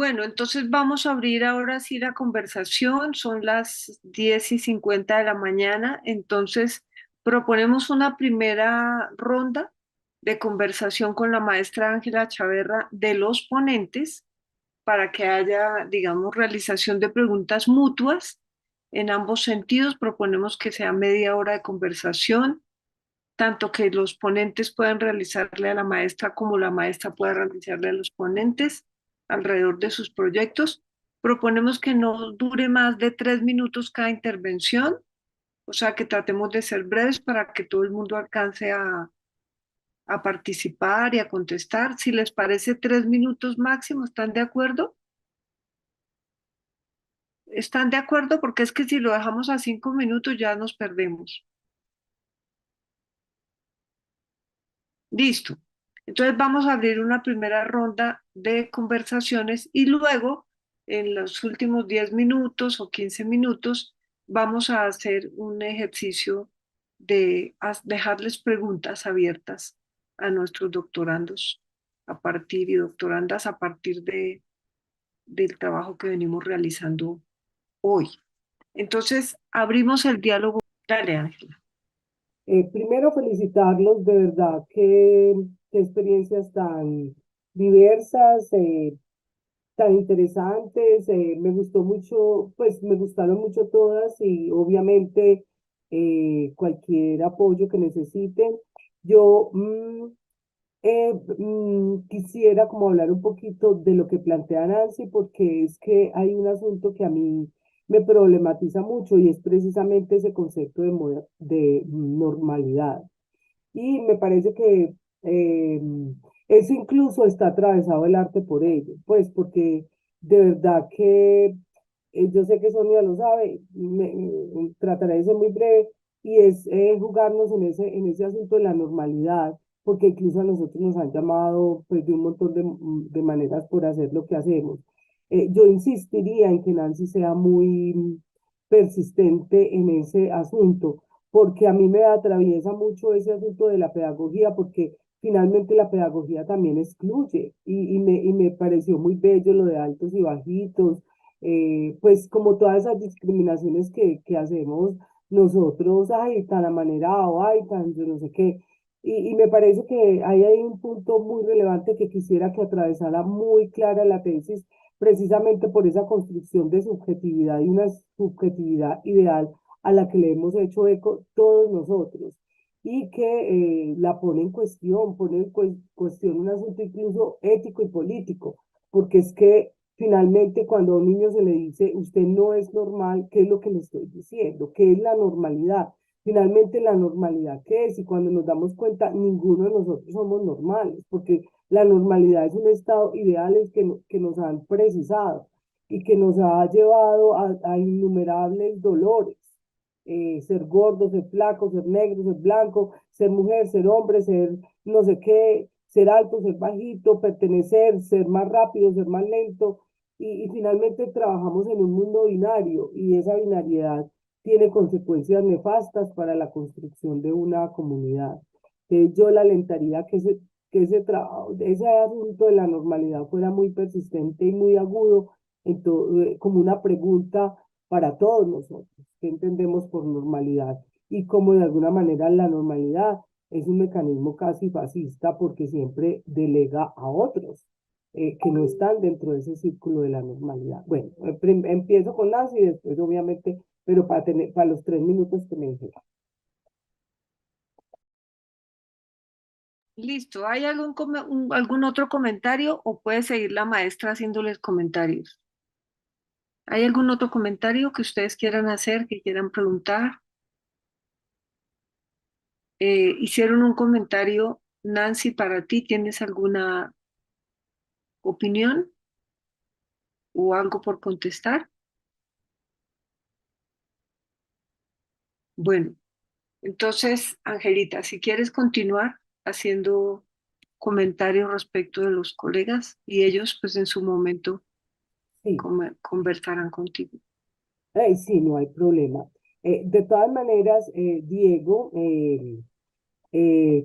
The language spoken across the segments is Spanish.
Bueno, entonces vamos a abrir ahora sí la conversación. Son las 10:50 de la mañana. Entonces proponemos una primera ronda de conversación con la maestra Ángela Chaverra de los ponentes para que haya, digamos, realización de preguntas mutuas en ambos sentidos. Proponemos que sea media hora de conversación, tanto que los ponentes puedan realizarle a la maestra como la maestra pueda realizarle a los ponentes alrededor de sus proyectos. Proponemos que no dure más de 3 minutos cada intervención, o sea que tratemos de ser breves para que todo el mundo alcance a participar y a contestar. Si les parece 3 minutos máximo, ¿están de acuerdo? ¿Están de acuerdo? Porque es que si lo dejamos a 5 minutos ya nos perdemos. Listo. Entonces vamos a abrir una primera ronda de conversaciones y luego en los últimos 10 minutos o 15 minutos vamos a hacer un ejercicio de dejarles preguntas abiertas a nuestros doctorandos a partir y doctorandas a partir del trabajo que venimos realizando hoy. Entonces abrimos el diálogo. Dale, Ángela. Primero felicitarlos, de verdad, qué experiencias tan diversas, tan interesantes. Me gustó mucho, pues me gustaron mucho todas y obviamente cualquier apoyo que necesiten. Yo quisiera como hablar un poquito de lo que plantea Nancy, porque es que hay un asunto que a mí me problematiza mucho y es precisamente ese concepto de normalidad. Y me parece que eso incluso está atravesado el arte por ello, pues porque de verdad que yo sé que Sonia lo sabe, trataré de ser muy breve, y es jugarnos en ese asunto de la normalidad, porque incluso a nosotros nos han llamado pues de un montón de maneras por hacer lo que hacemos. Yo insistiría en que Nancy sea muy persistente en ese asunto, porque a mí me atraviesa mucho ese asunto de la pedagogía, porque finalmente la pedagogía también excluye, y me pareció muy bello lo de altos y bajitos, pues como todas esas discriminaciones que hacemos nosotros, ay, tan amanerado, ay, tan yo no sé qué. Y me parece que ahí hay un punto muy relevante que quisiera que atravesara muy clara la tesis, precisamente por esa construcción de subjetividad y una subjetividad ideal a la que le hemos hecho eco todos nosotros y que la pone en cuestión, pone en cuestión un asunto incluso ético y político, porque es que finalmente cuando a un niño se le dice, usted no es normal, ¿qué es lo que le estoy diciendo? ¿Qué es la normalidad? Finalmente la normalidad, ¿qué es? Y cuando nos damos cuenta, ninguno de nosotros somos normales, porque la normalidad es un estado ideal que nos han precisado y que nos ha llevado a innumerables dolores. Ser gordo, ser flaco, ser negro, ser blanco, ser mujer, ser hombre, ser no sé qué, ser alto, ser bajito, pertenecer, ser más rápido, ser más lento. Y finalmente trabajamos en un mundo binario y esa binariedad tiene consecuencias nefastas para la construcción de una comunidad. Yo la alentaría que ese trabajo, ese asunto de la normalidad fuera muy persistente y muy agudo, como una pregunta para todos nosotros. ¿Qué entendemos por normalidad? Y cómo de alguna manera la normalidad es un mecanismo casi fascista porque siempre delega a otros que no están dentro de ese círculo de la normalidad. Bueno, empiezo con Nancy y después obviamente, pero para los 3 minutos que me dijeron. Listo. ¿Hay algún otro comentario o puede seguir la maestra haciéndoles comentarios? ¿Hay algún otro comentario que ustedes quieran hacer, que quieran preguntar? Hicieron un comentario, Nancy, para ti. ¿Tienes alguna opinión o algo por contestar? Bueno, entonces, Angelita, si quieres continuar haciendo comentarios respecto de los colegas y ellos, pues en su momento Sí, conversarán contigo. sí, no hay problema. De todas maneras, Diego,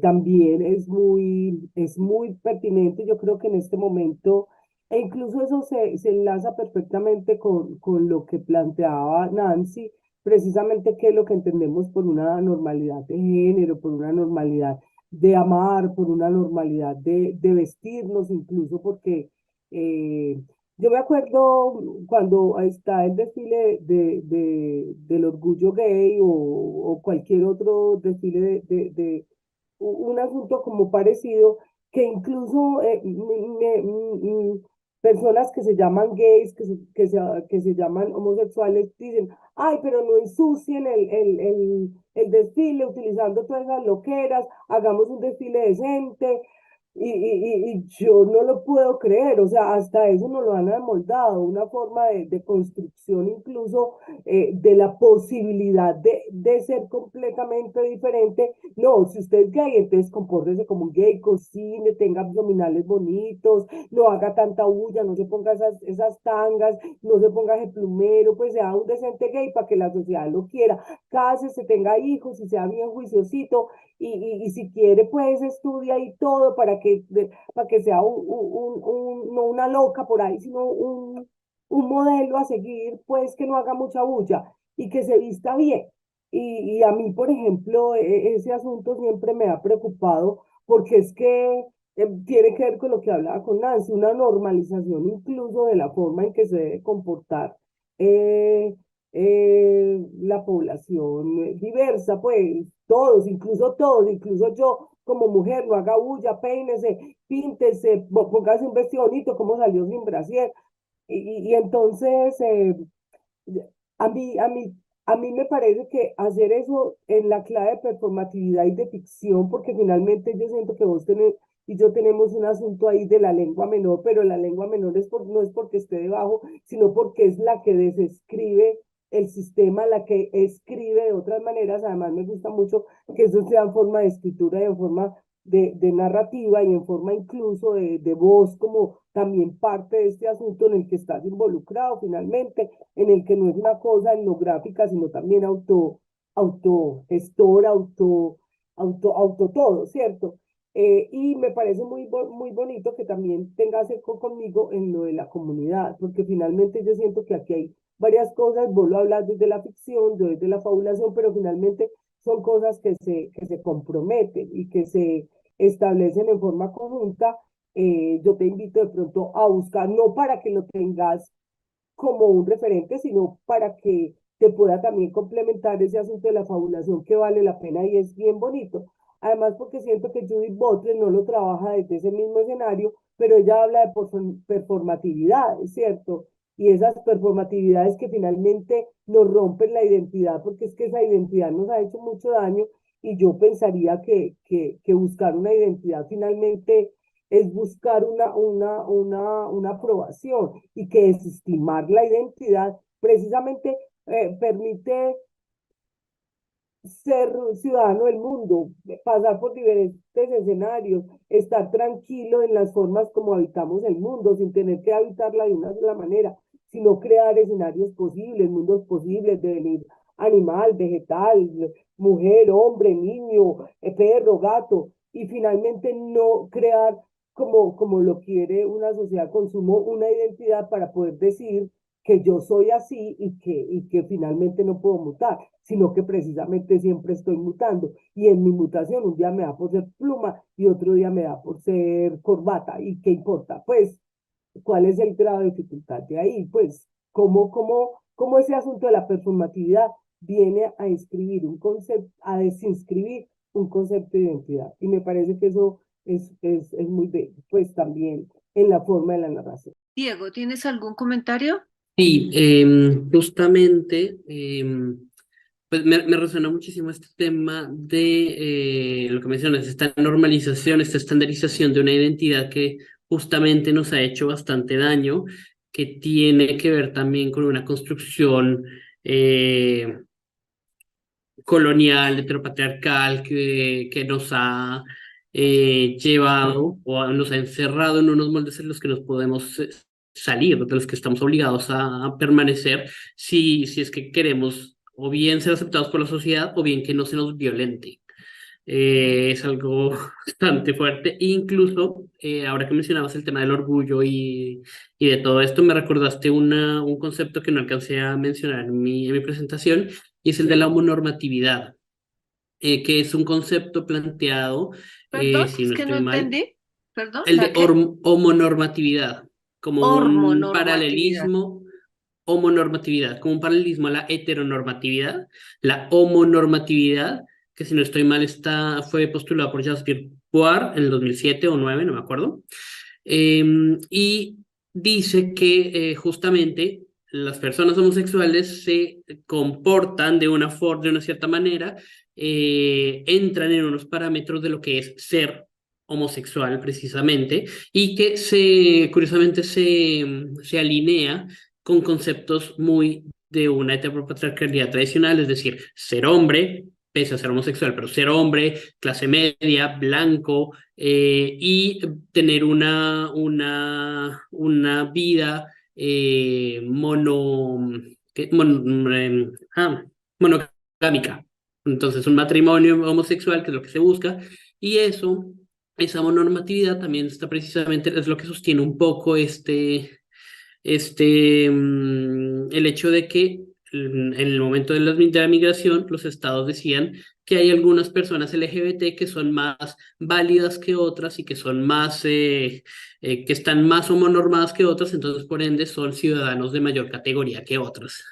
también es muy pertinente. Yo creo que en este momento E incluso eso se enlaza perfectamente con lo que planteaba Nancy, precisamente qué es lo que entendemos por una normalidad de género, por una normalidad de amar, por una normalidad de vestirnos, incluso porque yo me acuerdo cuando está el desfile del orgullo gay o cualquier otro desfile un asunto como parecido, que incluso personas que se llaman gays, que se llaman homosexuales, dicen, ay, pero no ensucien el desfile utilizando todas esas loqueras, hagamos un desfile decente. Y yo no lo puedo creer, o sea, hasta eso nos lo han amoldado, una forma de construcción incluso de la posibilidad de ser completamente diferente. No, si usted es gay, entonces compórtese como un gay, cocine, tenga abdominales bonitos, no haga tanta bulla, no se ponga esas tangas, no se ponga ese plumero, pues sea un decente gay para que la sociedad lo quiera. Cásese, tenga hijos y sea bien juiciosito. Y si quiere, pues estudia y todo para que sea no una loca por ahí, sino un modelo a seguir, pues que no haga mucha bulla y que se vista bien. Y a mí, por ejemplo, ese asunto siempre me ha preocupado porque es que tiene que ver con lo que hablaba con Nancy, una normalización incluso de la forma en que se debe comportar eh, la población diversa, pues todos, incluso yo como mujer, no haga bulla, peínese, píntese, póngase un vestido bonito, como salió sin brasier. Y entonces, a mí, a mí, a mí me parece que hacer eso en la clave de performatividad y de ficción, porque finalmente yo siento que vos tenés y yo tenemos un asunto ahí de la lengua menor, pero la lengua menor no es porque esté debajo, sino porque es la que desescribe el sistema, la que escribe de otras maneras. Además, me gusta mucho que eso sea en forma de escritura y en forma de narrativa y en forma incluso de voz, como también parte de este asunto en el que estás involucrado finalmente, en el que no es una cosa etnográfica, sino también gestora, auto todo, ¿cierto? Y me parece muy bonito que también tengas eco conmigo en lo de la comunidad, porque finalmente yo siento que aquí hay varias cosas, vos lo hablas desde la ficción, yo desde la fabulación, pero finalmente son cosas que se comprometen y que se establecen en forma conjunta. Yo te invito de pronto a buscar, no para que lo tengas como un referente, sino para que te pueda también complementar ese asunto de la fabulación que vale la pena y es bien bonito. Además, porque siento que Judith Butler no lo trabaja desde ese mismo escenario, pero ella habla de performatividad, ¿es cierto? Y esas performatividades que finalmente nos rompen la identidad, porque es que esa identidad nos ha hecho mucho daño y yo pensaría que buscar una identidad finalmente es buscar una aprobación y que desestimar la identidad precisamente permite ser ciudadano del mundo, pasar por diferentes escenarios, estar tranquilo en las formas como habitamos el mundo, sin tener que habitarla de una sola manera, sino crear escenarios posibles, mundos posibles, de venir animal, vegetal, mujer, hombre, niño, perro, gato, y finalmente no crear como lo quiere una sociedad de consumo, una identidad para poder decir que yo soy así y que finalmente no puedo mutar, sino que precisamente siempre estoy mutando. Y en mi mutación un día me da por ser pluma y otro día me da por ser corbata. ¿Y qué importa? Pues, ¿cuál es el grado de dificultad de ahí? Pues, cómo ese asunto de la performatividad viene a inscribir un concepto, a desinscribir un concepto de identidad. Y me parece que eso es muy bello, pues también en la forma de la narración. Diego, ¿tienes algún comentario? Sí, justamente, pues me resuena muchísimo este tema de lo que mencionas, esta normalización, esta estandarización de una identidad que justamente nos ha hecho bastante daño, que tiene que ver también con una construcción colonial, heteropatriarcal, que nos ha llevado o nos ha encerrado en unos moldes en los que nos podemos salir, de los que estamos obligados a permanecer si es que queremos o bien ser aceptados por la sociedad o bien que no se nos violente. Es algo bastante fuerte. Incluso, ahora que mencionabas el tema del orgullo y de todo esto, me recordaste un concepto que no alcancé a mencionar en mi presentación, y es el de la homonormatividad, que es un concepto planteado, Perdón, si es no que no estoy mal, entendí. Perdón, el ¿la de qué? homonormatividad, como un Hormonormatividad. paralelismo, homonormatividad, como un paralelismo a la heteronormatividad, la homonormatividad, que si no estoy mal fue postulada por Jasper Boar en el 2007 o 2009, no me acuerdo, y dice que justamente las personas homosexuales se comportan de una cierta manera, entran en unos parámetros de lo que es ser homosexual precisamente, y que curiosamente se alinea con conceptos muy de una heteropatriarcalidad tradicional, es decir, ser hombre, pese a ser homosexual, pero ser hombre, clase media, blanco, y tener una vida que- mon- monogámica. Entonces, un matrimonio homosexual, que es lo que se busca, y esa mononormatividad también está precisamente, es lo que sostiene un poco el hecho de que en el momento de de la migración, los estados decían que hay algunas personas LGBT que son más válidas que otras y que son que están más homonormadas que otras, entonces por ende son ciudadanos de mayor categoría que otras.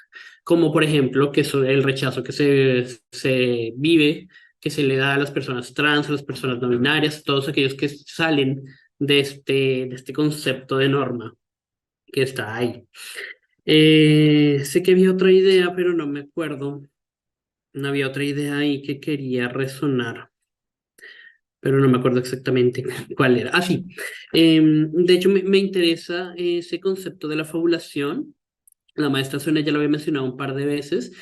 Como por ejemplo, que el rechazo que se vive, que se le da a las personas trans, a las personas no binarias, todos aquellos que salen de este concepto de norma que está ahí. Sé que había otra idea, pero no me acuerdo. No había otra idea ahí que quería resonar, pero no me acuerdo exactamente cuál era. Ah, sí. De hecho, me interesa ese concepto de la fabulación. La maestra Sonia ya lo había mencionado un par de veces.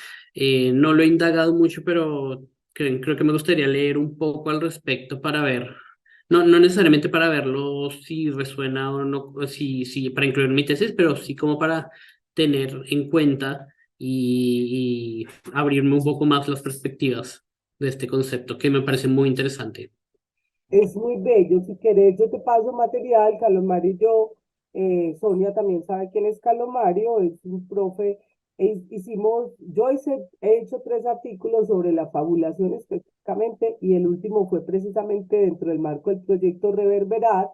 No lo he indagado mucho, pero creo que me gustaría leer un poco al respecto para ver. No necesariamente para verlo si resuena o no, o si para incluir en mi tesis, pero sí como para tener en cuenta y abrirme un poco más las perspectivas de este concepto, que me parece muy interesante. Es muy bello. Si querés, yo te paso material. Calomario y yo, Sonia también sabe quién es Calomario, es un profe. He hecho 3 artículos sobre la fabulación específicamente, y el último fue precisamente dentro del marco del proyecto Reverberar,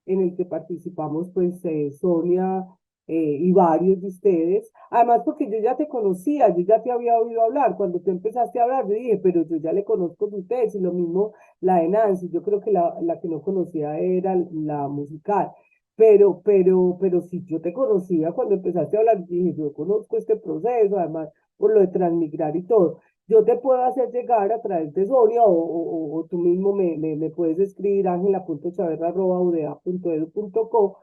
en el que participamos pues Sonia y varios de ustedes. Además, porque yo ya te conocía, yo ya te había oído hablar. Cuando tú empezaste a hablar, yo dije, pero yo ya le conozco de ustedes, y lo mismo la de Nancy. Yo creo que la que no conocía era la musical. Pero si yo te conocía cuando empezaste a hablar, dije, yo conozco este proceso, además por lo de transmigrar y todo. Yo te puedo hacer llegar a través de Sonia, o tú mismo me puedes escribir angela.chaverra@udea.edu.co,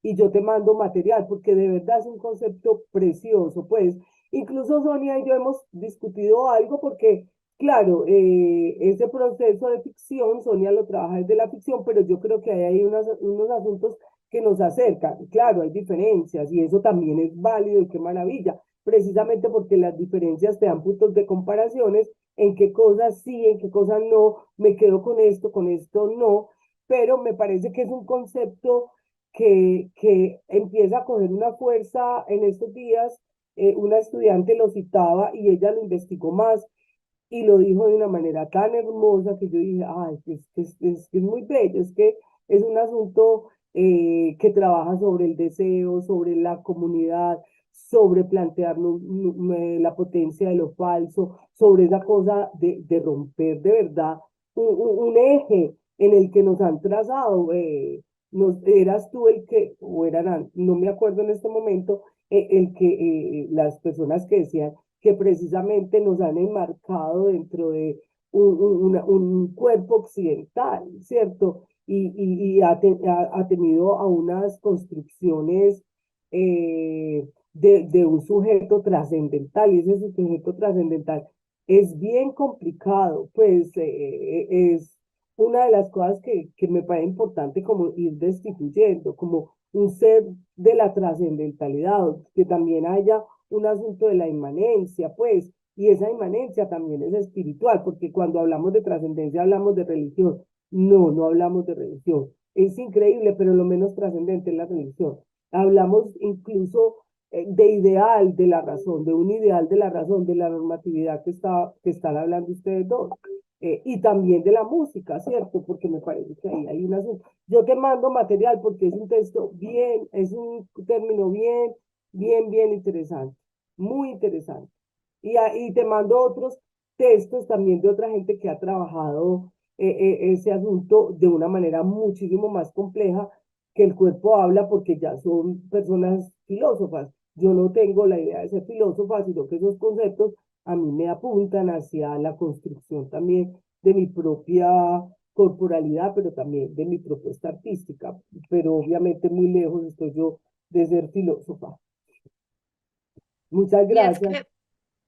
y yo te mando material, porque de verdad es un concepto precioso. Pues incluso Sonia y yo hemos discutido algo, porque claro, ese proceso de ficción, Sonia lo trabaja desde la ficción, pero yo creo que hay unos asuntos que nos acercan. Claro, hay diferencias, y eso también es válido, y qué maravilla, precisamente porque las diferencias te dan puntos de comparaciones, en qué cosas sí, en qué cosas no, me quedo con esto no, pero me parece que es un concepto que empieza a coger una fuerza en estos días. Una estudiante lo citaba y ella lo investigó más, y lo dijo de una manera tan hermosa, que yo dije, ay, es muy bello. Es que es un asunto que trabaja sobre el deseo, sobre la comunidad, sobre plantearnos la potencia de lo falso, sobre esa cosa de romper de verdad un eje en el que nos han trazado. Eras tú el que, o eran, no me acuerdo en este momento, el que las personas que decían que precisamente nos han enmarcado dentro de un cuerpo occidental, ¿cierto? Ha tenido a unas construcciones de un sujeto trascendental, y ese sujeto trascendental es bien complicado. Pues es una de las cosas que me parece importante como ir destituyendo, como un ser de la trascendentalidad, que también haya un asunto de la inmanencia. Pues y esa inmanencia también es espiritual, porque cuando hablamos de trascendencia hablamos de religión. No, no hablamos de religión. Es increíble, pero lo menos trascendente es la religión. Hablamos incluso de ideal de la razón, de un ideal de la razón, de la normatividad que están hablando ustedes dos. Y también de la música, ¿cierto? Porque me parece que ahí hay un asunto. Yo te mando material porque es un texto bien, es un término bien interesante, muy interesante. Y te mando otros textos también de otra gente que ha trabajado ese asunto de una manera muchísimo más compleja que el cuerpo habla porque ya son personas filósofas. Yo no tengo la idea de ser filósofa, sino que esos conceptos a mí me apuntan hacia la construcción también de mi propia corporalidad, pero también de mi propuesta artística. Pero obviamente muy lejos estoy yo de ser filósofa. Muchas Y es gracias. que,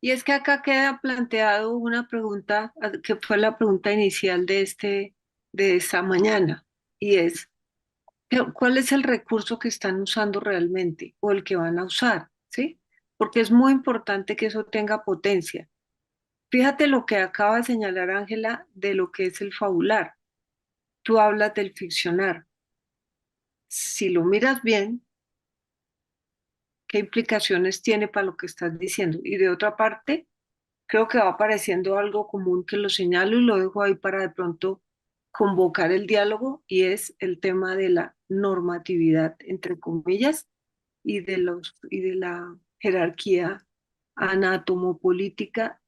y es que acá queda planteado una pregunta que fue la pregunta inicial de esta mañana, y es, ¿cuál es el recurso que están usando realmente o el que van a usar? ¿Sí? Porque es muy importante que eso tenga potencia. Fíjate lo que acaba de señalar Ángela de lo que es el fabular. Tú hablas del ficcionar. Si lo miras bien, ¿qué implicaciones tiene para lo que estás diciendo? Y de otra parte, creo que va apareciendo algo común que lo señalo y lo dejo ahí para de pronto convocar el diálogo, y es el tema de la normatividad, entre comillas, y de la jerarquía anatomopolítica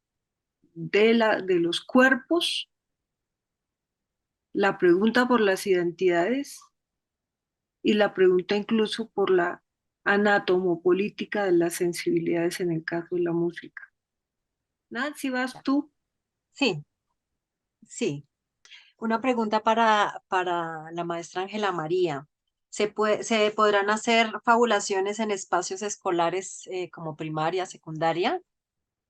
de los cuerpos, la pregunta por las identidades y la pregunta incluso por la anatomopolítica de las sensibilidades en el caso de la música. Nancy, vas tú. Sí, sí. Una pregunta para la maestra Ángela María. ¿Se podrán hacer fabulaciones en espacios escolares como primaria, secundaria?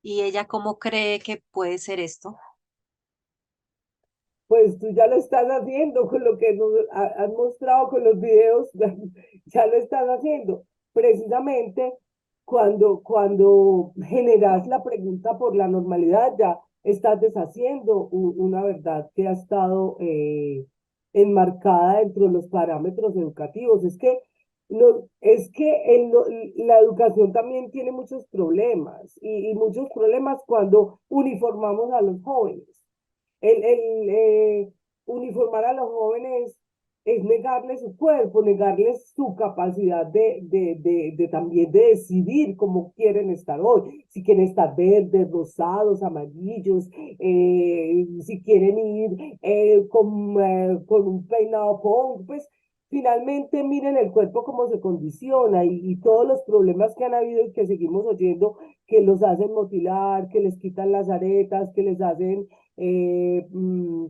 ¿Y ella cómo cree que puede ser esto? Pues tú ya lo estás haciendo con lo que nos has mostrado con los videos, ya lo estás haciendo. Precisamente cuando generas la pregunta por la normalidad, ya estás deshaciendo una verdad que ha estado enmarcada dentro de los parámetros educativos. Es que, no, es que la educación también tiene muchos problemas y muchos problemas cuando uniformamos a los jóvenes. El uniformar a los jóvenes es negarles su cuerpo, negarles su capacidad de también de decidir cómo quieren estar hoy, si quieren estar verdes, rosados, amarillos, si quieren ir con un peinado punk, pues finalmente miren el cuerpo cómo se condiciona y todos los problemas que han habido y que seguimos oyendo, que los hacen motilar, que les quitan las aretas, que les hacen eh, mm,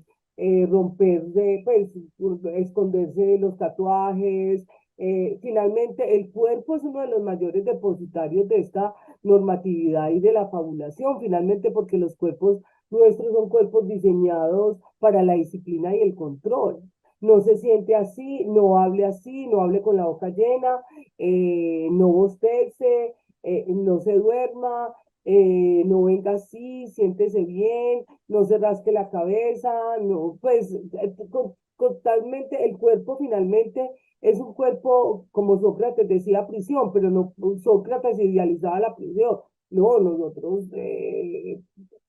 romper pues, esconderse de los tatuajes. Finalmente, el cuerpo es uno de los mayores depositarios de esta normatividad y de la fabulación, finalmente porque los cuerpos nuestros son cuerpos diseñados para la disciplina y el control. No se siente así, no hable con la boca llena, no bostece, no se duerma, no venga así, siéntese bien, no se rasque la cabeza, no, pues totalmente el cuerpo finalmente es un cuerpo, como Sócrates decía, prisión, pero no Sócrates idealizaba la prisión. No, nosotros,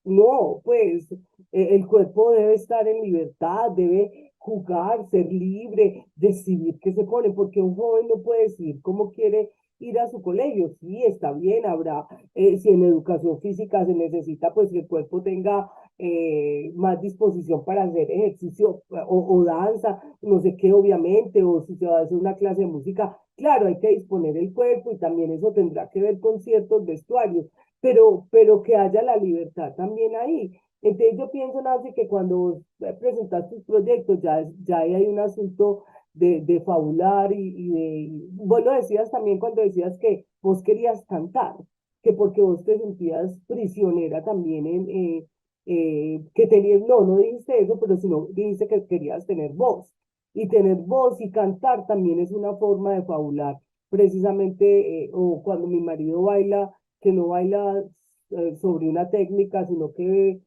no, pues el cuerpo debe estar en libertad, debe jugar, ser libre, decidir qué se pone, porque un joven no puede decidir cómo quiere ir a su colegio. Sí, está bien, habrá si en educación física se necesita pues que el cuerpo tenga más disposición para hacer ejercicio o danza, no sé qué, obviamente, o si se va a hacer una clase de música, claro, hay que disponer el cuerpo y también eso tendrá que ver con ciertos vestuarios, pero que haya la libertad también ahí. Entonces yo pienso, Nancy, que cuando vos presentas tus proyectos ya hay un asunto de fabular vos lo decías también cuando decías que vos querías cantar, que porque vos te sentías prisionera también que tenías, no dijiste eso, pero sino dijiste que querías tener voz. Y tener voz y cantar también es una forma de fabular. Precisamente, o cuando mi marido baila, que no baila sobre una técnica, sino que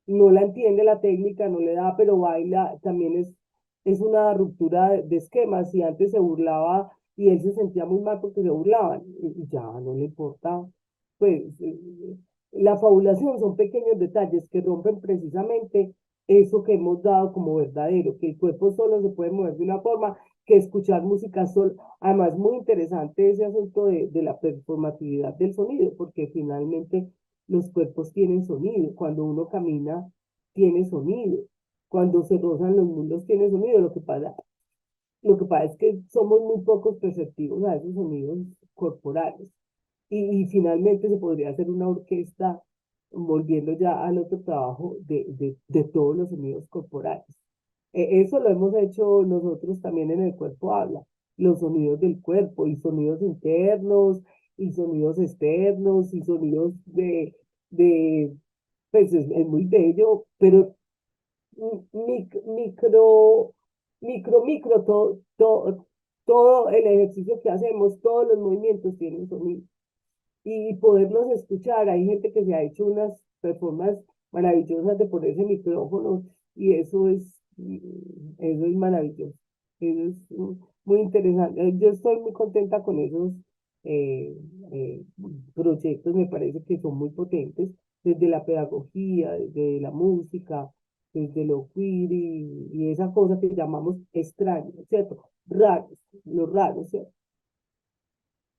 no la entiende la técnica, no le da, pero baila, también es una ruptura de esquemas. Y antes se burlaba y él se sentía muy mal porque se burlaban, y ya no le importa. Pues la fabulación son pequeños detalles que rompen precisamente eso que hemos dado como verdadero, que el cuerpo solo se puede mover de una forma, que escuchar música solo. Además, muy interesante ese asunto de la performatividad del sonido, porque finalmente los cuerpos tienen sonido. Cuando uno camina, tiene sonido. Cuando se rozan los mundos, tiene sonido. Lo que pasa es que somos muy pocos perceptivos a esos sonidos corporales. Y finalmente se podría hacer una orquesta, volviendo ya al otro trabajo de todos los sonidos corporales. Eso lo hemos hecho nosotros también en el cuerpo habla, los sonidos del cuerpo y sonidos internos y sonidos externos y sonidos de pues es muy bello, pero micro, micro, todo el ejercicio que hacemos, todos los movimientos tienen sonido y poderlos escuchar. Hay gente que se ha hecho unas performances maravillosas de ponerse micrófonos y eso es maravilloso. Eso es muy interesante. Yo estoy muy contenta con esos eh, eh, proyectos, me parece que son muy potentes, desde la pedagogía, desde la música, desde lo queer y esa cosa que llamamos extraño, ¿cierto? Raros, los raros, ¿cierto?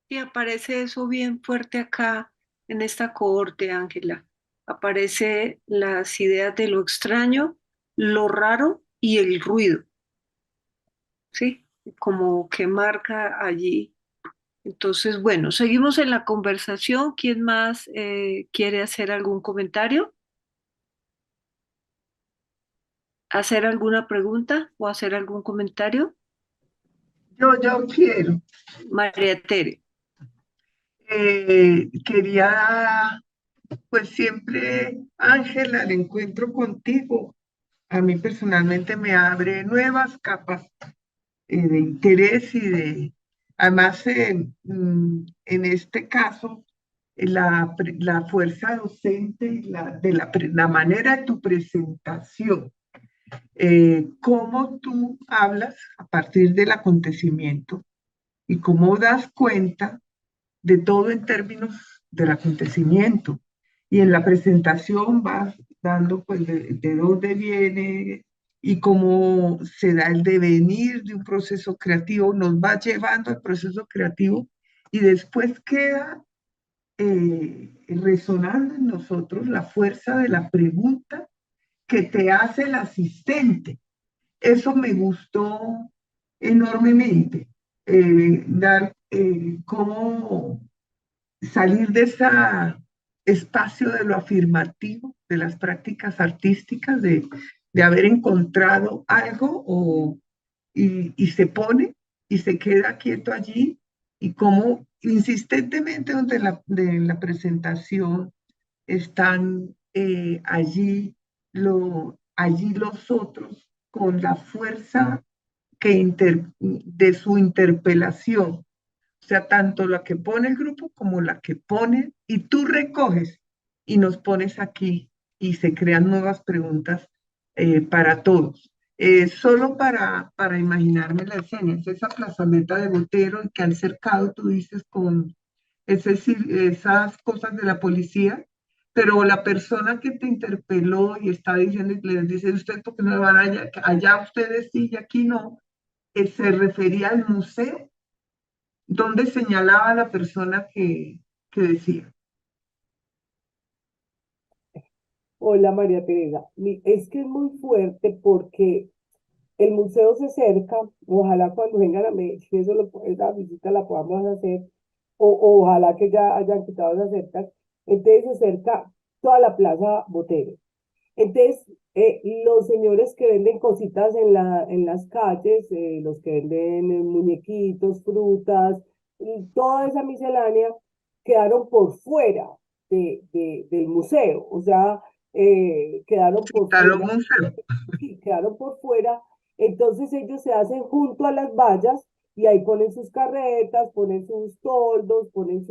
Y aparece eso bien fuerte acá en esta cohorte, Ángela. Aparece las ideas de lo extraño, lo raro y el ruido, ¿sí? Como que marca allí. Entonces, bueno, seguimos en la conversación. ¿Quién más quiere hacer algún comentario? ¿Hacer alguna pregunta o hacer algún comentario? Yo quiero. María Tere. Quería, pues siempre, Ángela, el encuentro contigo, a mí personalmente me abre nuevas capas de interés además, en este caso, la fuerza docente, la manera de tu presentación, cómo tú hablas a partir del acontecimiento y cómo das cuenta de todo en términos del acontecimiento. Y en la presentación vas dando pues de dónde viene y cómo se da el devenir de un proceso creativo, nos va llevando al proceso creativo y después queda resonando en nosotros la fuerza de la pregunta que te hace el asistente. Eso me gustó enormemente, dar cómo salir de ese espacio de lo afirmativo, de las prácticas artísticas, de haber encontrado algo y se pone y se queda quieto allí, y cómo insistentemente donde de la presentación están allí los otros con la fuerza de su interpelación, o sea, tanto la que pone el grupo como la que pone, y tú recoges y nos pones aquí y se crean nuevas preguntas para todos. Solo para imaginarme la escena, es esa plazoleta de Botero que han cercado, tú dices, con esas cosas de la policía, pero la persona que te interpeló y está diciendo, y les dice, ¿usted por qué no van allá ustedes sí y aquí no? Se refería al museo donde señalaba la persona que decía. Hola María Teresa, es que es muy fuerte porque el museo se acerca, ojalá cuando vengan a Medellín esa visita la podamos hacer, o ojalá que ya hayan quitado esas cercas, entonces se acerca toda la Plaza Botero. Entonces, los señores que venden cositas en las calles, los que venden muñequitos, frutas, y toda esa miscelánea, quedaron por fuera del museo, o sea, quedaron por Quitaron fuera, un museo. sí, quedaron por fuera. Entonces ellos se hacen junto a las vallas y ahí ponen sus carretas, ponen sus toldos, ponen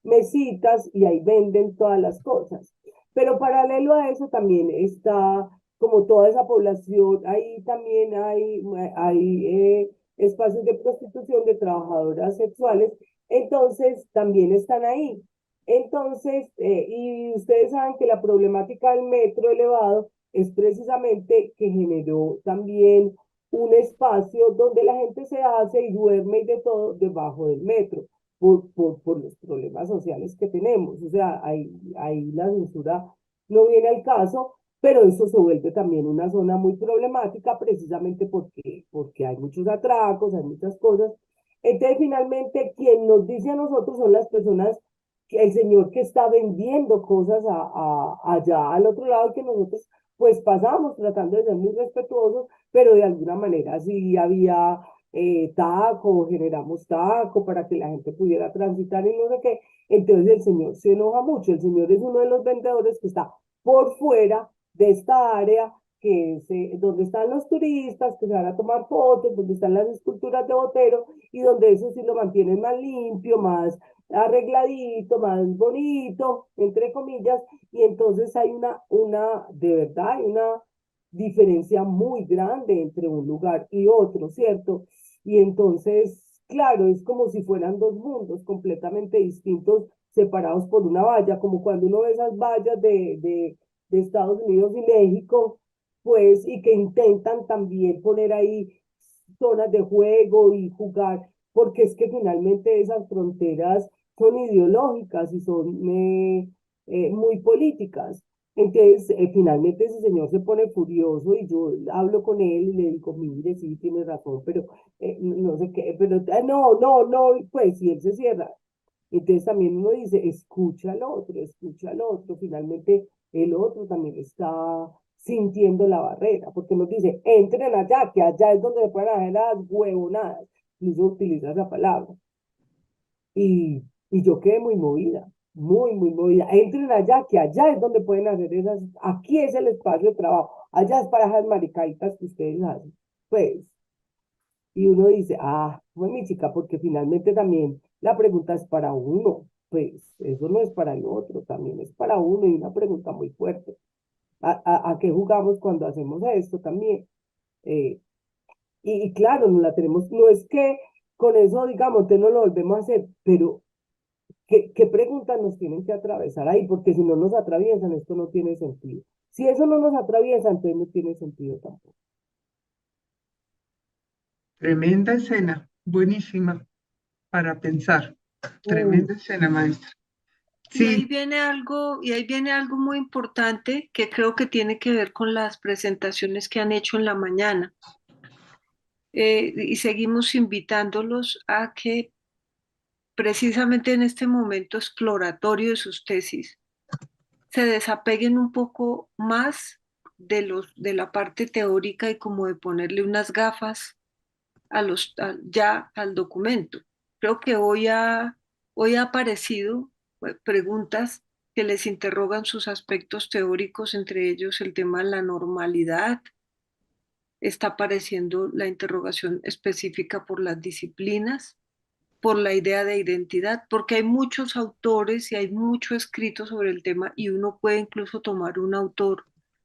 mesitas y ahí venden todas las cosas. Pero paralelo a eso también está como toda esa población, ahí también hay espacios de prostitución de trabajadoras sexuales, entonces también están ahí. Entonces, y ustedes saben que la problemática del metro elevado es precisamente que generó también un espacio donde la gente se hace y duerme y de todo debajo del metro, por los problemas sociales que tenemos. O sea, ahí la censura no viene al caso, pero eso se vuelve también una zona muy problemática precisamente porque hay muchos atracos, hay muchas cosas. Entonces, finalmente, quien nos dice a nosotros son las personas, el señor que está vendiendo cosas allá al otro lado, que nosotros pues pasamos tratando de ser muy respetuosos, pero de alguna manera sí había taco, generamos taco para que la gente pudiera transitar y no sé qué. Entonces el señor se enoja mucho. El señor es uno de los vendedores que está por fuera de esta área que es donde están los turistas que se van a tomar fotos, donde están las esculturas de Botero y donde eso sí lo mantienen más limpio, más arregladito, más bonito, entre comillas, y entonces hay de verdad, hay una diferencia muy grande entre un lugar y otro, ¿cierto? Y entonces, claro, es como si fueran dos mundos completamente distintos, separados por una valla, como cuando uno ve esas vallas de Estados Unidos y México, pues, y que intentan también poner ahí zonas de juego y jugar, porque es que finalmente esas fronteras son ideológicas y son muy políticas. Entonces, finalmente ese señor se pone furioso y yo hablo con él y le digo, mire, sí, tiene razón, pero no sé qué, pero no, pues, y él se cierra. Entonces también uno dice, escucha al otro, finalmente el otro también está sintiendo la barrera, porque nos dice, entren allá, que allá es donde se pueden hacer las huevonadas, incluso utiliza esa palabra. Y yo quedé muy movida, muy movida. Entren allá, que allá es donde pueden hacer esas, aquí es el espacio de trabajo, allá es para esas maricaditas que ustedes hacen. Pues, y uno dice, pues mi chica, porque finalmente también la pregunta es para uno, pues eso no es para el otro, también es para uno y una pregunta muy fuerte. ¿A qué jugamos cuando hacemos esto también? Eh, y claro, no la tenemos, no es que con eso, digamos, te no lo volvemos a hacer, pero ¿qué preguntas nos tienen que atravesar ahí? Porque si no nos atraviesan, esto no tiene sentido. Si eso no nos atraviesa, entonces no tiene sentido tampoco. Tremenda escena, buenísima para pensar. Mm, Tremenda escena, maestra. Y Sí, ahí viene algo muy importante que creo que tiene que ver con las presentaciones que han hecho en la mañana. Y seguimos invitándolos a que precisamente en este momento exploratorio de sus tesis se desapeguen un poco más de la parte teórica y como de ponerle unas gafas ya al documento. Creo que hoy ha aparecido preguntas que les interrogan sus aspectos teóricos, entre ellos el tema de la normalidad. Está apareciendo la interrogación específica por las disciplinas, por la idea de identidad, porque hay muchos autores y hay mucho escrito sobre el tema y uno puede incluso tomar un autor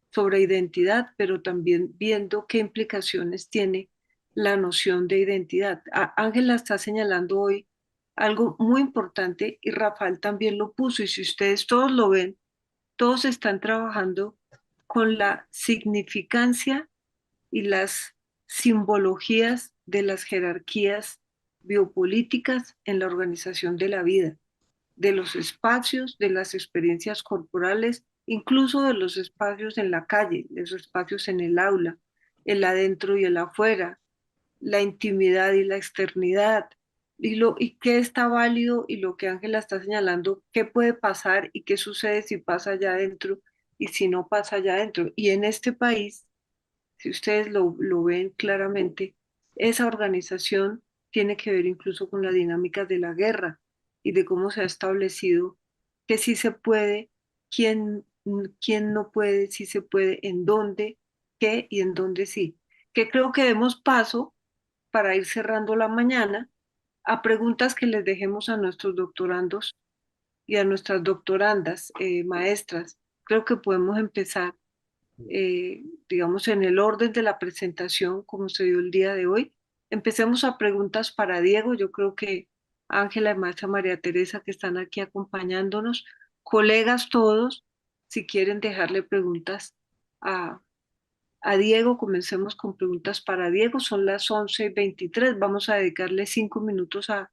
sobre identidad, pero también viendo qué implicaciones tiene la noción de identidad. Ángela está señalando hoy algo muy importante y Rafael también lo puso y si ustedes todos lo ven, todos están trabajando con la significancia y las simbologías de las jerarquías biopolíticas en la organización de la vida, de los espacios, de las experiencias corporales, incluso de los espacios en la calle, de los espacios en el aula, el adentro y el afuera, la intimidad y la externidad, y qué está válido y lo que Ángela está señalando, qué puede pasar y qué sucede si pasa allá adentro y si no pasa allá adentro. Y en este país si ustedes lo ven claramente, esa organización tiene que ver incluso con las dinámicas de la guerra y de cómo se ha establecido que sí se puede, quién no puede, si se puede, en dónde, qué y en dónde sí. Que creo que demos paso para ir cerrando la mañana a preguntas que les dejemos a nuestros doctorandos y a nuestras doctorandas, maestras. Creo que podemos empezar, digamos, en el orden de la presentación, como se dio el día de hoy. Empecemos a preguntas para Diego. Yo creo que Ángela y maestra María Teresa, que están aquí acompañándonos, colegas todos, si quieren dejarle preguntas a, a Diego, comencemos con preguntas para Diego. Son las 11:23. Vamos a dedicarle 5 minutos a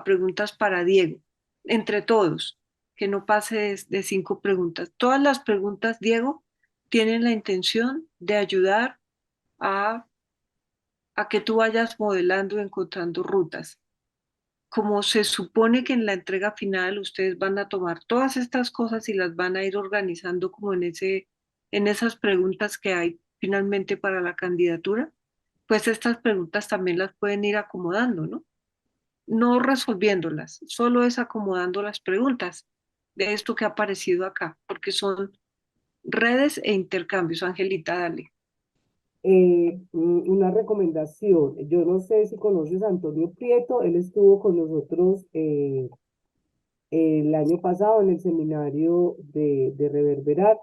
preguntas para Diego, entre todos, que no pase de 5 preguntas. Todas las preguntas, Diego, tienen la intención de ayudar a, a que tú vayas modelando, encontrando rutas. Como se supone que en la entrega final ustedes van a tomar todas estas cosas y las van a ir organizando como en esas preguntas que hay finalmente para la candidatura, pues estas preguntas también las pueden ir acomodando, ¿no? No resolviéndolas, solo es acomodando las preguntas de esto que ha aparecido acá, porque son redes e intercambios. Angelita, dale. Una recomendación. Yo no sé si conoces a Antonio Prieto, él estuvo con nosotros el año pasado en el seminario de Reverberar,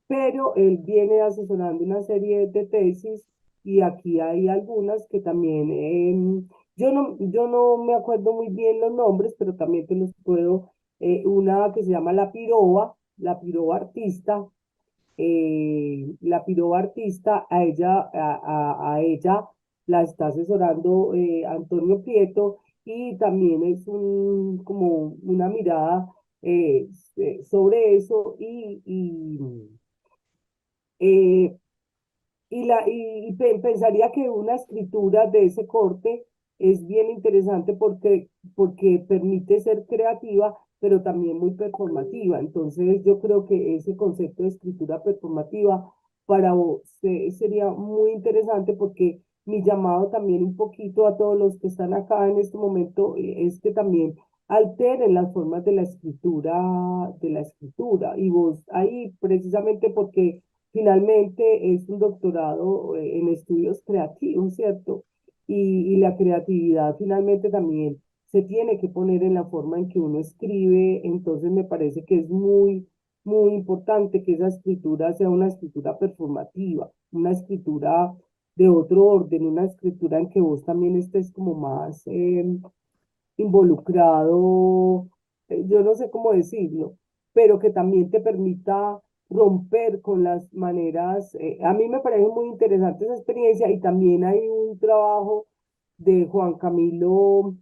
pero él viene asesorando una serie de tesis y aquí hay algunas que también, yo no me acuerdo muy bien los nombres, pero también te los puedo, una que se llama La Piroba Artista, la piroba artista, a ella la está asesorando Antonio Prieto y también es como una mirada sobre eso eh, pensaría que una escritura de ese corte es bien interesante porque permite ser creativa, pero también muy performativa. Entonces, yo creo que ese concepto de escritura performativa para vos sería muy interesante porque mi llamado también un poquito a todos los que están acá en este momento es que también alteren las formas de la escritura. Y vos ahí, precisamente porque finalmente es un doctorado en estudios creativos, ¿cierto? Y la creatividad finalmente también se tiene que poner en la forma en que uno escribe, entonces me parece que es muy importante que esa escritura sea una escritura performativa, una escritura de otro orden, una escritura en que vos también estés como más involucrado, yo no sé cómo decirlo, pero que también te permita romper con las maneras. A mí me parece muy interesante esa experiencia y también hay un trabajo de Juan Camilo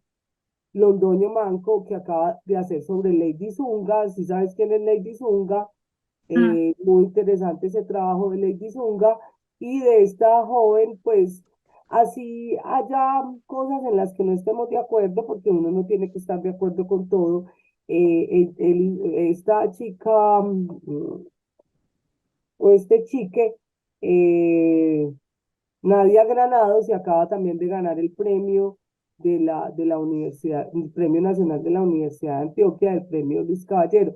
Londoño Manco que acaba de hacer sobre Lady Zunga. Si sabes quién es Lady Zunga, Mm. muy interesante ese trabajo de Lady Zunga y de esta joven, pues así haya cosas en las que no estemos de acuerdo, porque uno no tiene que estar de acuerdo con todo. Esta chica o este chique, eh, Nadia Granados, se acaba también de ganar el premio de la universidad, el Premio Nacional de la Universidad de Antioquia, el premio Luis Caballero.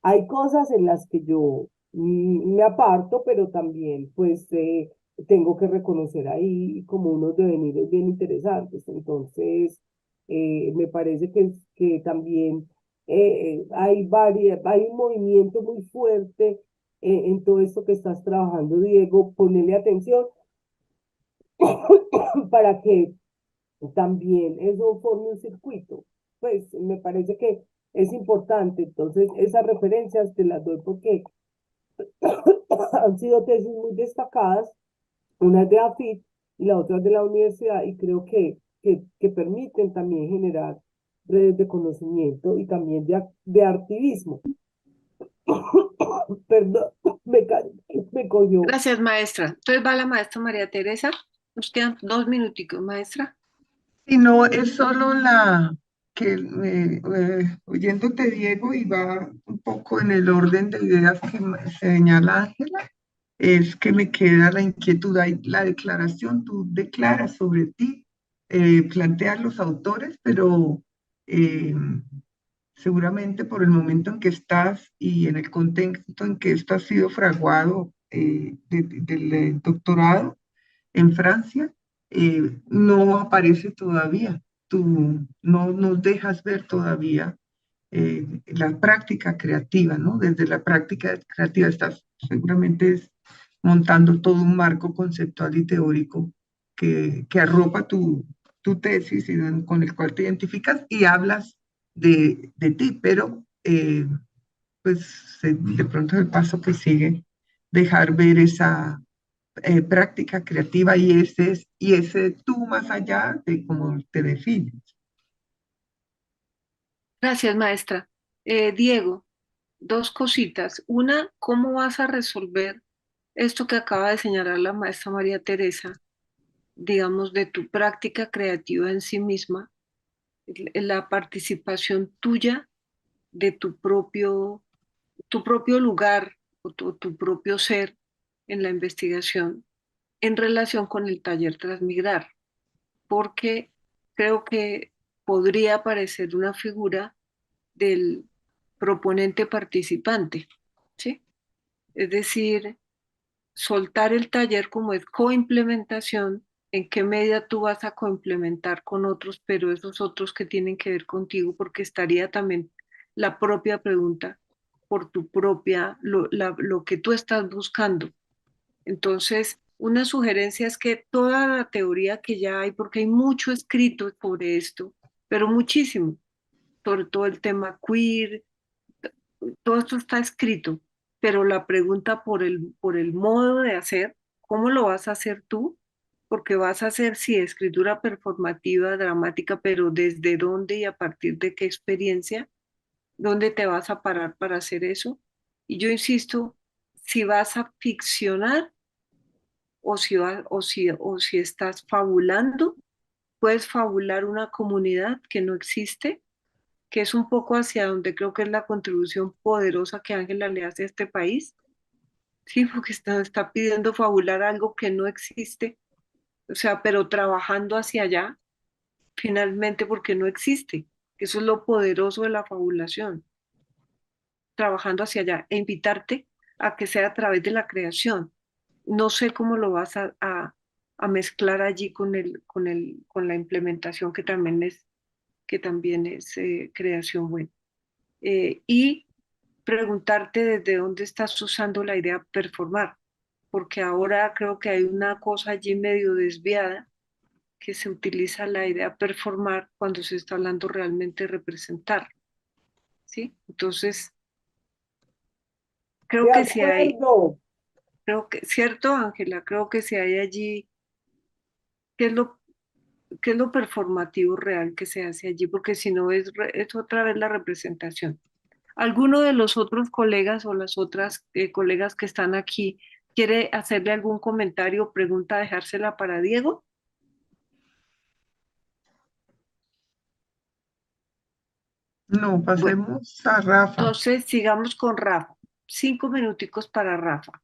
Hay cosas en las que yo me aparto, pero también pues tengo que reconocer ahí como unos devenires bien interesantes. Entonces, me parece que también hay un movimiento muy fuerte en todo esto que estás trabajando, Diego. Ponele atención para que también eso forme un circuito. Pues me parece que es importante. Entonces, esas referencias te las doy porque han sido tesis muy destacadas, una es de AFIT y la otra es de la universidad, y creo que permiten también generar redes de conocimiento y también de activismo. Perdón, me cogió. Gracias, maestra. Entonces va la maestra María Teresa. Nos quedan 2 minuticos, maestra. Y no es solo la que, oyéndote, Diego, y va un poco en el orden de ideas que señala Ángela, es que me queda la inquietud, hay la declaración, tú declaras sobre ti, planteas los autores, pero eh, seguramente por el momento en que estás y en el contexto en que esto ha sido fraguado del doctorado en Francia, no aparece todavía. Tú no nos dejas ver todavía la práctica creativa, ¿no? Desde la práctica creativa estás seguramente montando todo un marco conceptual y teórico que arropa tu tesis y con el cual te identificas y hablas de ti, pero pues de pronto el paso que sigue, dejar ver esa práctica creativa y ese tú más allá de cómo te defines. Gracias, maestra. Diego, dos cositas. Una, ¿cómo vas a resolver esto que acaba de señalar la maestra María Teresa, digamos, de tu práctica creativa en sí misma, la participación tuya de tu propio lugar o tu propio ser en la investigación en relación con el taller Transmigrar? Porque creo que podría parecer una figura del proponente participante, ¿sí? Es decir, soltar el taller como es coimplementación, en qué medida tú vas a coimplementar con otros, pero esos otros que tienen que ver contigo, porque estaría también la propia pregunta por tu propia, lo que tú estás buscando. Entonces, una sugerencia es que toda la teoría que ya hay, porque hay mucho escrito sobre esto, pero muchísimo, sobre todo el tema queer, todo esto está escrito, pero la pregunta por el modo de hacer, ¿cómo lo vas a hacer tú? Porque vas a hacer, sí, escritura performativa, dramática, pero ¿desde dónde y a partir de qué experiencia? ¿Dónde te vas a parar para hacer eso? Y yo insisto, si vas a ficcionar o si estás fabulando, puedes fabular una comunidad que no existe, que es un poco hacia donde creo que es la contribución poderosa que Ángela le hace a este país, sí, porque está pidiendo fabular algo que no existe, o sea, pero trabajando hacia allá, finalmente porque no existe, que eso es lo poderoso de la fabulación, trabajando hacia allá e invitarte a que sea a través de la creación. No sé cómo lo vas a mezclar allí con la implementación que también es creación buena. Y preguntarte desde dónde estás usando la idea performar, porque ahora creo que hay una cosa allí medio desviada que se utiliza la idea performar cuando se está hablando realmente de representar, ¿sí? Entonces, creo De que si hay, acuerdo. ¿cierto, Ángela? Creo que si hay allí, ¿qué es lo, qué es lo performativo real que se hace allí? Porque si no es otra vez la representación. ¿Alguno de los otros colegas o las otras colegas que están aquí quiere hacerle algún comentario o pregunta, dejársela para Diego? No, Bueno, pasemos a Rafa. entonces sigamos con Rafa. 5 minuticos para Rafa.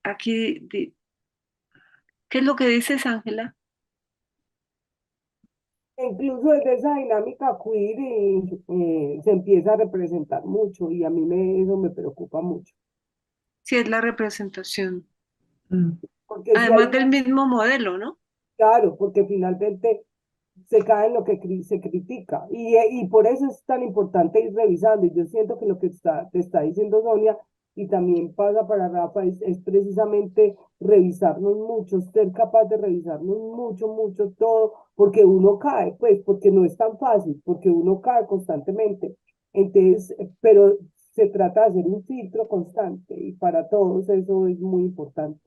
Aquí, ¿qué es lo que dices, Ángela? Incluso desde esa dinámica queer se empieza a representar mucho y a mí eso me preocupa mucho. Si es la representación. Mm. Porque si hay Además del una, mismo modelo, ¿no? claro, porque finalmente se cae en lo que se critica. Y por eso es tan importante ir revisando. Y yo siento que lo que te está diciendo Sonia, y también pasa para Rafa, es precisamente revisarnos mucho, ser capaz de revisarnos mucho, mucho todo, porque uno cae, pues, porque no es tan fácil, porque uno cae constantemente. Entonces, pero se trata de hacer un filtro constante y para todos eso es muy importante.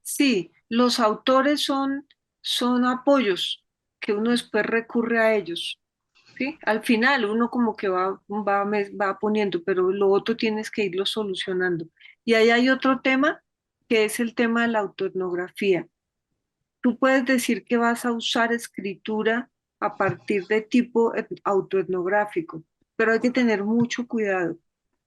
Sí, los autores son apoyos que uno después recurre a ellos. ¿Sí? Al final uno como que va poniendo, pero lo otro tienes que irlo solucionando. Y ahí hay otro tema que es el tema de la autoetnografía. Tú puedes decir que vas a usar escritura a partir de tipo autoetnográfico, pero hay que tener mucho cuidado,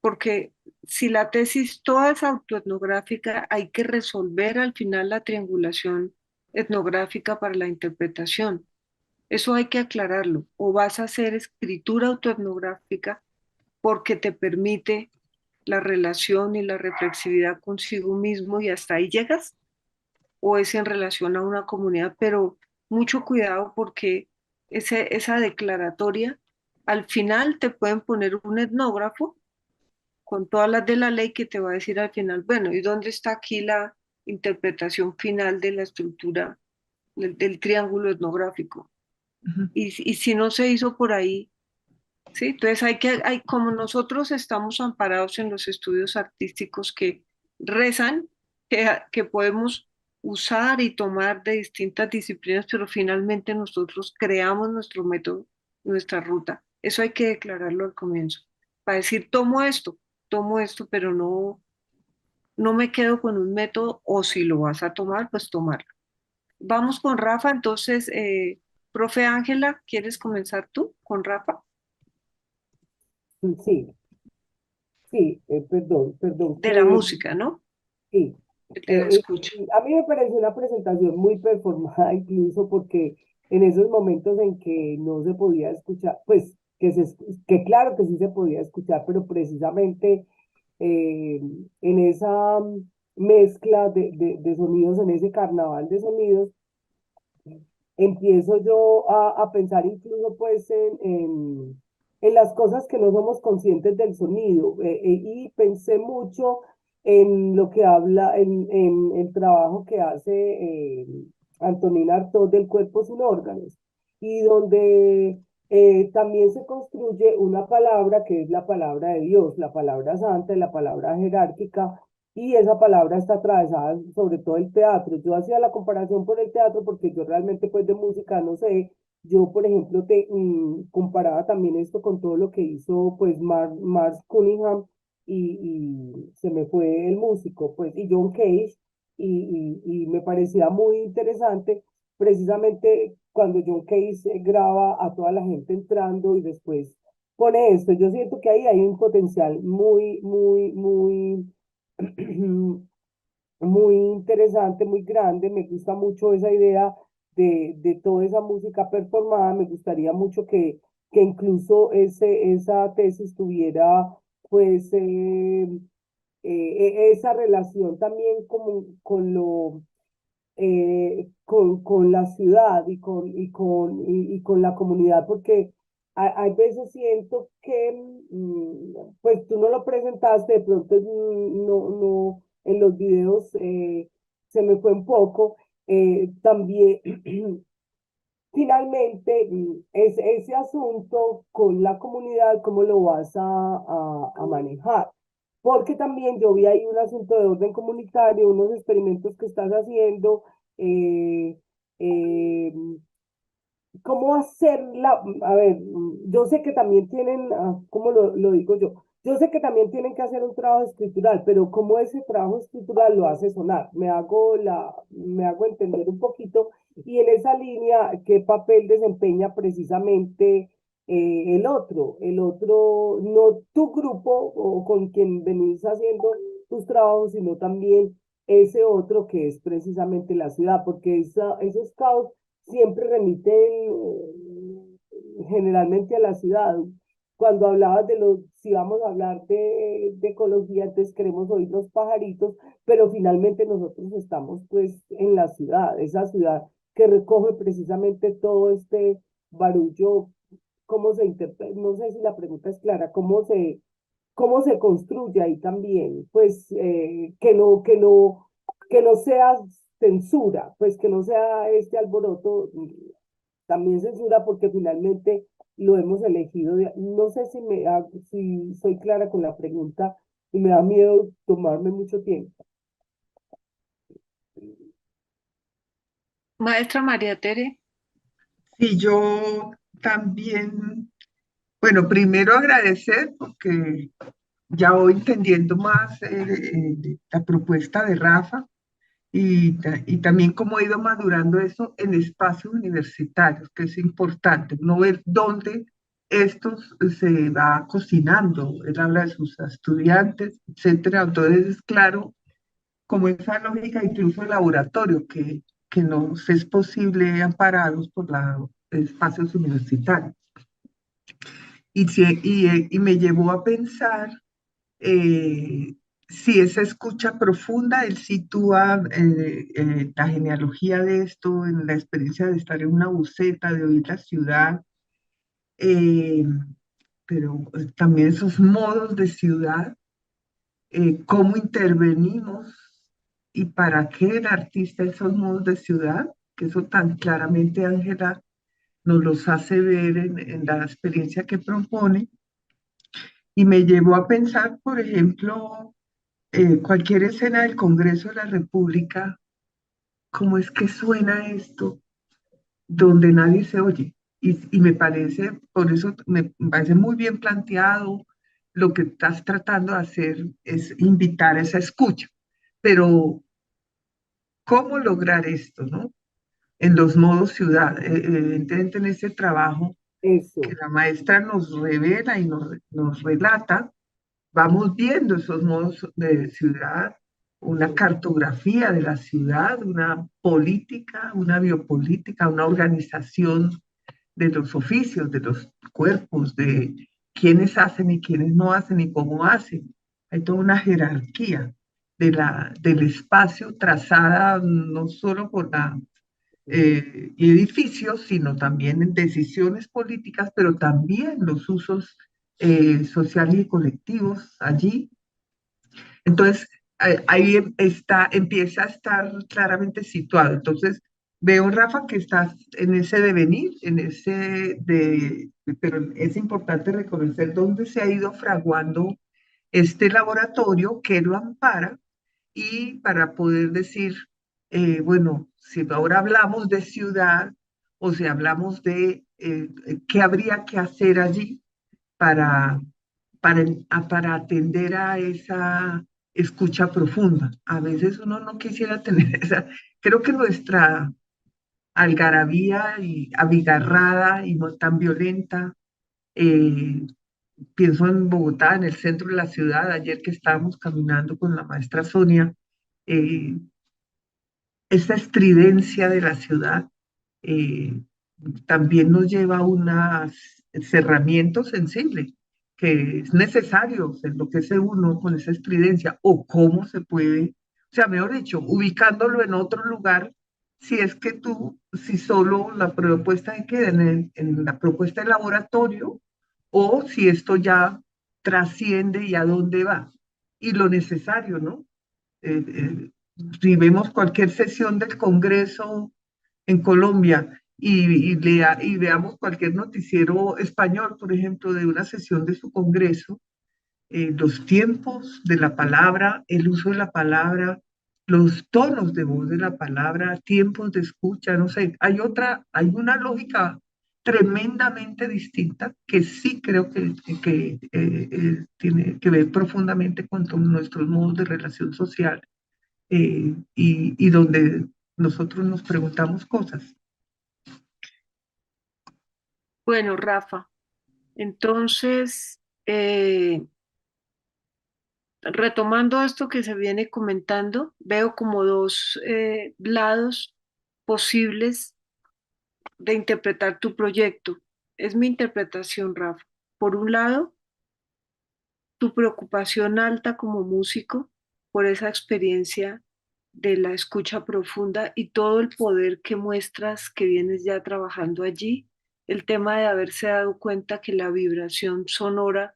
porque si la tesis toda es autoetnográfica, hay que resolver al final la triangulación etnográfica para la interpretación. Eso hay que aclararlo. O vas a hacer escritura autoetnográfica porque te permite la relación y la reflexividad consigo mismo y hasta ahí llegas, o es en relación a una comunidad, pero mucho cuidado porque esa declaratoria, al final te pueden poner un etnógrafo con todas las de la ley que te va a decir al final, bueno, ¿y dónde está aquí la interpretación final de la estructura del triángulo etnográfico? Ujú. Y si no se hizo por ahí, ¿sí? Entonces como nosotros estamos amparados en los estudios artísticos que rezan, que podemos usar y tomar de distintas disciplinas, pero finalmente nosotros creamos nuestro método, nuestra ruta. Eso hay que declararlo al comienzo, para decir, tomo esto, pero no me quedo con un método, o si lo vas a tomar, pues tomarlo. Vamos con Rafa, entonces, profe Ángela, ¿quieres comenzar tú con Rafa? Sí, sí, perdón, De la música, ¿no? sí. De la escucha. A mí me pareció una presentación muy performada, incluso porque en esos momentos en que no se podía escuchar, pues que claro que sí se podía escuchar, pero precisamente eh, en esa mezcla de sonidos, en ese carnaval de sonidos, empiezo yo a pensar incluso pues en las cosas que no somos conscientes del sonido, y pensé mucho en lo que habla, en el trabajo que hace Antonina Artaud del cuerpo sin órganos, y donde también se construye una palabra que es la palabra de Dios, la palabra santa y la palabra jerárquica, y esa palabra está atravesada sobre todo el teatro. Yo hacía la comparación por el teatro porque yo realmente pues de música no sé. Yo, por ejemplo, comparaba también esto con todo lo que hizo pues Mars Cunningham y se me fue el músico, pues, y John Cage, y me parecía muy interesante precisamente cuando John Cage graba a toda la gente entrando y después pone esto. Yo siento que ahí hay un potencial muy interesante, muy grande. Me gusta mucho esa idea de toda esa música performada. Me gustaría mucho que incluso esa tesis tuviera pues esa relación también como, con la ciudad y con la comunidad, porque hay veces siento que, pues tú no lo presentaste, de pronto no, en los videos se me fue un poco, también finalmente es ese asunto con la comunidad, cómo lo vas a manejar. Porque también yo vi ahí un asunto de orden comunitario, unos experimentos que estás haciendo, eh, eh, cómo hacerla, a ver, yo sé que también tienen, ¿cómo lo digo yo? Yo sé que también tienen que hacer un trabajo escritural, pero cómo ese trabajo escritural lo hace sonar, me hago entender un poquito, y en esa línea, ¿qué papel desempeña precisamente el otro, no tu grupo o con quien venís haciendo tus trabajos, sino también ese otro que es precisamente la ciudad, porque esos caos siempre remiten generalmente a la ciudad. Cuando hablabas si vamos a hablar de ecología, entonces queremos oír los pajaritos, pero finalmente nosotros estamos pues en la ciudad, esa ciudad que recoge precisamente todo este barullo, cómo se interpreta, no sé si la pregunta es clara, cómo se construye ahí también, pues que no sea censura, pues que no sea este alboroto, también censura porque finalmente lo hemos elegido. No sé si soy clara con la pregunta y me da miedo tomarme mucho tiempo. Maestra María Tere, Y yo también, bueno, primero agradecer porque ya voy entendiendo más la propuesta de Rafa y también cómo ha ido madurando eso en espacios universitarios, que es importante, no ver dónde esto se va cocinando. Él habla de sus estudiantes, etcétera. Entonces es claro como esa lógica incluso de laboratorio que nos es posible amparados por los espacios universitarios. Y me llevó a pensar eh, sí, esa escucha profunda, él sitúa la genealogía de esto en la experiencia de estar en una buseta, de oír la ciudad, eh, pero también esos modos de ciudad, cómo intervenimos y para qué el artista esos modos de ciudad, que eso tan claramente Ángela nos los hace ver en la experiencia que propone, y me llevó a pensar, por ejemplo, cualquier escena del Congreso de la República, cómo es que suena esto donde nadie se oye. Y me parece, por eso me parece muy bien planteado, lo que estás tratando de hacer es invitar a esa escucha. Pero, ¿cómo lograr esto, no? En los modos ciudad, evidentemente en ese trabajo que Eso, la maestra nos revela y nos relata, vamos viendo esos modos de ciudad, una cartografía de la ciudad, una política, una biopolítica, una organización de los oficios, de los cuerpos, de quiénes hacen y quiénes no hacen y cómo hacen. Hay toda una jerarquía del espacio trazada no solo por la edificios, sino también en decisiones políticas, pero también los usos sociales y colectivos allí. Entonces, ahí empieza a estar claramente situado. Entonces, veo, Rafa, que estás en ese devenir, pero es importante reconocer dónde se ha ido fraguando este laboratorio que lo ampara y para poder decir, bueno, si ahora hablamos de ciudad o si hablamos de qué habría que hacer allí para, para atender a esa escucha profunda. A veces uno no quisiera tener esa, creo que nuestra algarabía y abigarrada y no tan violenta, eh, pienso en Bogotá, en el centro de la ciudad, ayer que estábamos caminando con la maestra Sonia, eh, esa estridencia de la ciudad eh, también nos lleva a un cerramiento sensible, que es necesario enloquece uno con esa estridencia, o cómo se puede, o sea, mejor dicho, ubicándolo en otro lugar, si es que si solo la propuesta queda en la propuesta de laboratorio, o si esto ya trasciende y a dónde va, y lo necesario, ¿no? Eh, eh, si vemos cualquier sesión del Congreso en Colombia y veamos cualquier noticiero español, por ejemplo, de una sesión de su Congreso, los tiempos de la palabra, el uso de la palabra, los tonos de voz de la palabra, tiempos de escucha, no sé, hay una lógica tremendamente distinta que sí creo que tiene que ver profundamente con nuestros modos de relación social y donde nosotros nos preguntamos cosas. Bueno, Rafa, entonces, retomando esto que se viene comentando, veo como dos lados posibles de interpretar tu proyecto. Es mi interpretación, Rafa. Por un lado, tu preocupación alta como músico por esa experiencia de la escucha profunda y todo el poder que muestras que vienes ya trabajando allí, el tema de haberse dado cuenta que la vibración sonora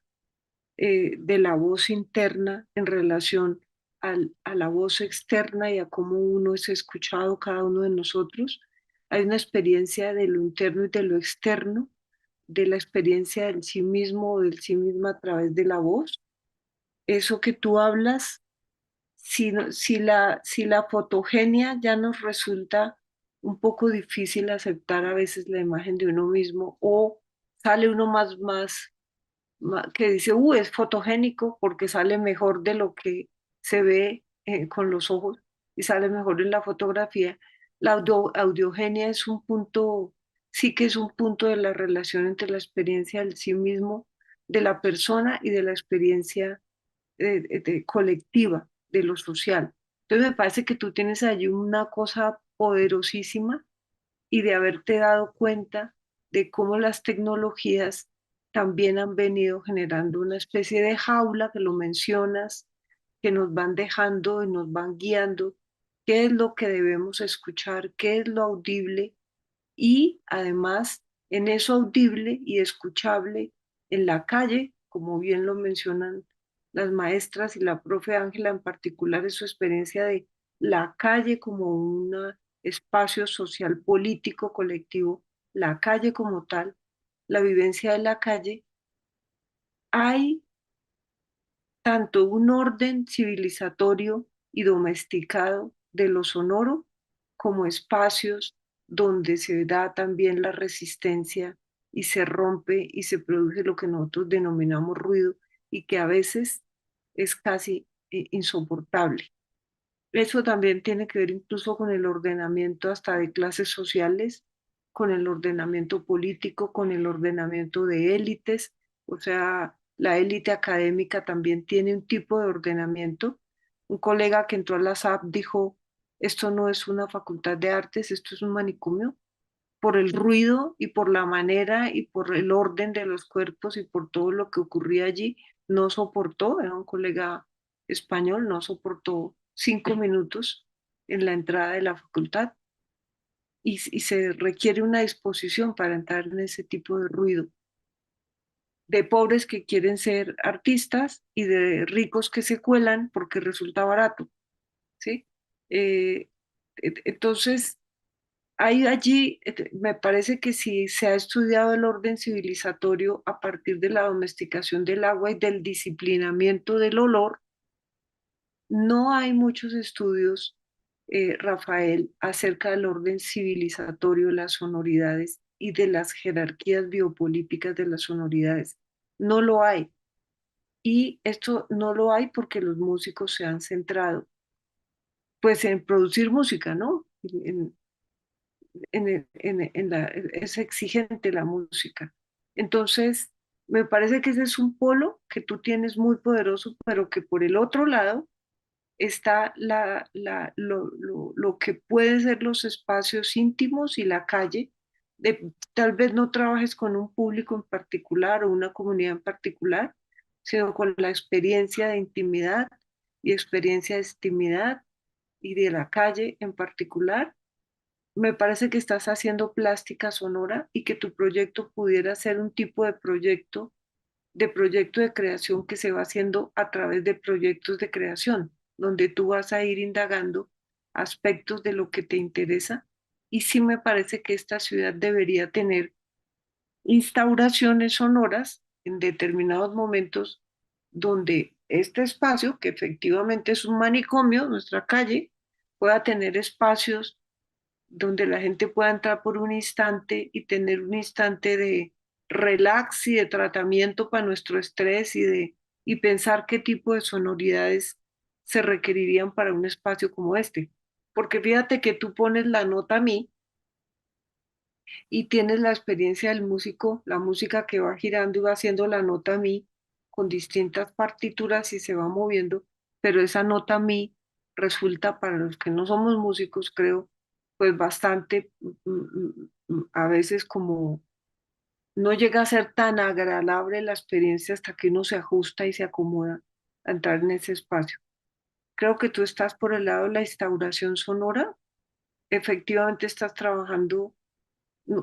de la voz interna en relación a la voz externa y a cómo uno es escuchado cada uno de nosotros, hay una experiencia de lo interno y de lo externo, de la experiencia del sí mismo o del sí misma a través de la voz. Eso que tú hablas, si la fotogenia ya nos resulta un poco difícil aceptar a veces la imagen de uno mismo o sale uno que dice, es fotogénico porque sale mejor de lo que se ve con los ojos y sale mejor en la fotografía. La audiogenia es un punto, sí que es un punto de la relación entre la experiencia del sí mismo, de la persona y de la experiencia colectiva, de lo social. Entonces me parece que tú tienes allí una cosa poderosísima y de haberte dado cuenta de cómo las tecnologías también han venido generando una especie de jaula que lo mencionas, que nos van dejando y nos van guiando qué es lo que debemos escuchar, qué es lo audible y además en eso audible y escuchable en la calle, como bien lo mencionan las maestras y la profe Ángela en particular, es su experiencia de la calle como un espacio social, político, colectivo, la calle como tal, la vivencia de la calle, hay tanto un orden civilizatorio y domesticado de lo sonoro como espacios donde se da también la resistencia y se rompe y se produce lo que nosotros denominamos ruido y que a veces es casi insoportable. Eso también tiene que ver incluso con el ordenamiento hasta de clases sociales, con el ordenamiento político, con el ordenamiento de élites. O sea, la élite académica también tiene un tipo de ordenamiento. Un colega que entró a la SAP dijo, esto no es una facultad de artes, esto es un manicomio, por el ruido y por la manera y por el orden de los cuerpos y por todo lo que ocurría allí, no soportó, era un colega español, no soportó 5 minutos en la entrada de la facultad y se requiere una disposición para entrar en ese tipo de ruido, de pobres que quieren ser artistas y de ricos que se cuelan porque resulta barato, ¿sí? Eh, entonces, hay allí, me parece que si se ha estudiado el orden civilizatorio a partir de la domesticación del agua y del disciplinamiento del olor, no hay muchos estudios, Rafael, acerca del orden civilizatorio de las sonoridades y de las jerarquías biopolíticas de las sonoridades. No lo hay. Y esto no lo hay porque los músicos se han centrado, pues, en producir música, ¿no? Es exigente la música. Entonces, me parece que ese es un polo que tú tienes muy poderoso, pero que por el otro lado está lo que pueden ser los espacios íntimos y la calle. Tal vez no trabajes con un público en particular o una comunidad en particular, sino con la experiencia de intimidad y experiencia de intimidad y de la calle en particular. Me parece que estás haciendo plástica sonora y que tu proyecto pudiera ser un tipo de proyecto de creación que se va haciendo a través de proyectos de creación, donde tú vas a ir indagando aspectos de lo que te interesa. Y sí me parece que esta ciudad debería tener instauraciones sonoras en determinados momentos donde este espacio, que efectivamente es un manicomio, nuestra calle, pueda tener espacios donde la gente pueda entrar por un instante y tener un instante de relax y de tratamiento para nuestro estrés y pensar qué tipo de sonoridades se requerirían para un espacio como este. Porque fíjate que tú pones la nota a mí y tienes la experiencia del músico, la música que va girando y va haciendo la nota a mí con distintas partituras y se va moviendo, pero esa nota a mí resulta para los que no somos músicos, creo, pues bastante, a veces como no llega a ser tan agradable la experiencia hasta que uno se ajusta y se acomoda a entrar en ese espacio. Creo que tú estás por el lado de la instauración sonora, efectivamente estás trabajando,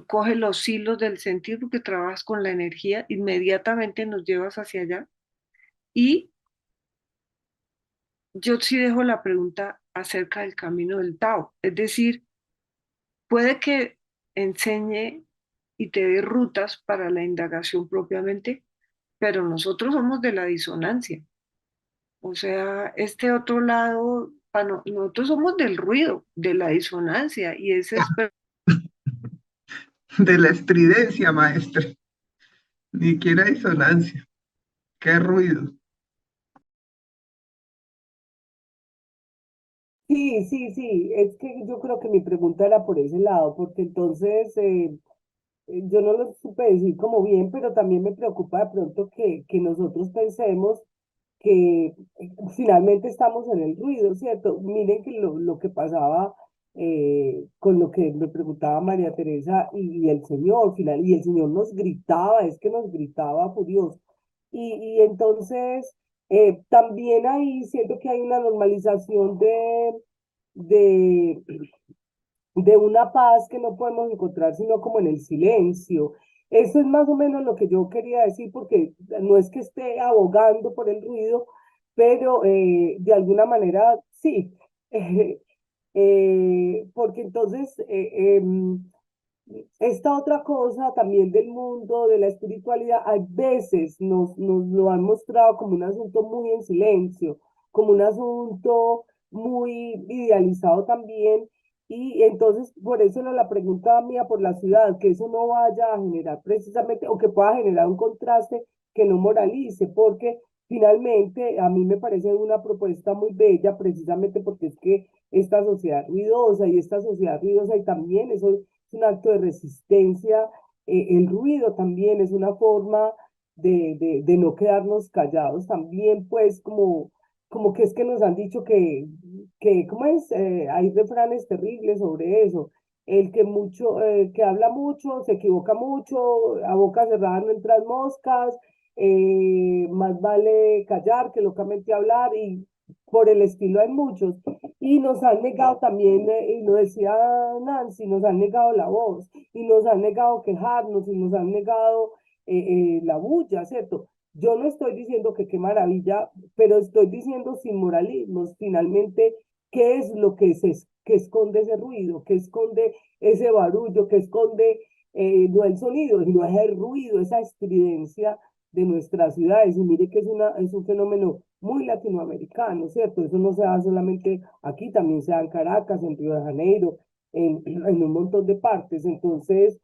coge los hilos del sentido porque trabajas con la energía, inmediatamente nos llevas hacia allá. Y yo sí dejo la pregunta acerca del camino del Tao, es decir, puede que enseñe y te dé rutas para la indagación propiamente, pero nosotros somos de la disonancia, o sea, este otro lado, nosotros somos del ruido, de la disonancia, y ese es De la estridencia, maestra. Ni siquiera disonancia. Qué ruido. Sí, sí, sí, es que yo creo que mi pregunta era por ese lado, porque entonces yo no lo supe decir como bien, pero también me preocupa de pronto que nosotros pensemos que finalmente estamos en el ruido, ¿cierto? Miren que lo que pasaba con lo que me preguntaba María Teresa y el Señor, final, y el Señor nos gritaba, es que nos gritaba furioso. Y entonces También ahí siento que hay una normalización de, de una paz que no podemos encontrar sino como en el silencio. Eso es más o menos lo que yo quería decir, porque no es que esté abogando por el ruido, pero de alguna manera sí. Porque entonces esta otra cosa también del mundo, de la espiritualidad, a veces nos lo han mostrado como un asunto muy en silencio, como un asunto muy idealizado también. Y entonces, por eso era la pregunta mía por la ciudad, que eso no vaya a generar precisamente, o que pueda generar un contraste que no moralice, porque finalmente a mí me parece una propuesta muy bella, precisamente porque es que esta sociedad ruidosa y esta sociedad ruidosa y también eso es un acto de resistencia, el ruido también es una forma de no quedarnos callados, también pues como que es que nos han dicho que ¿cómo es? Hay refranes terribles sobre eso. El que mucho, que habla mucho, se equivoca mucho, a boca cerrada no entran moscas, más vale callar que locamente hablar y por el estilo hay muchos. Y nos han negado también, y lo decía Nancy, nos han negado la voz, y nos han negado quejarnos, y nos han negado la bulla, ¿cierto? Yo no estoy diciendo que qué maravilla, pero estoy diciendo sin moralismos, finalmente, ¿qué es lo que esconde ese ruido? ¿Qué esconde ese barullo? ¿Qué esconde no el sonido, sino es el ruido, esa estridencia de nuestras ciudades? Y mire que es un fenómeno muy latinoamericano, ¿cierto? Eso no se da solamente aquí, también se da en Caracas, en Río de Janeiro, en un montón de partes. Entonces,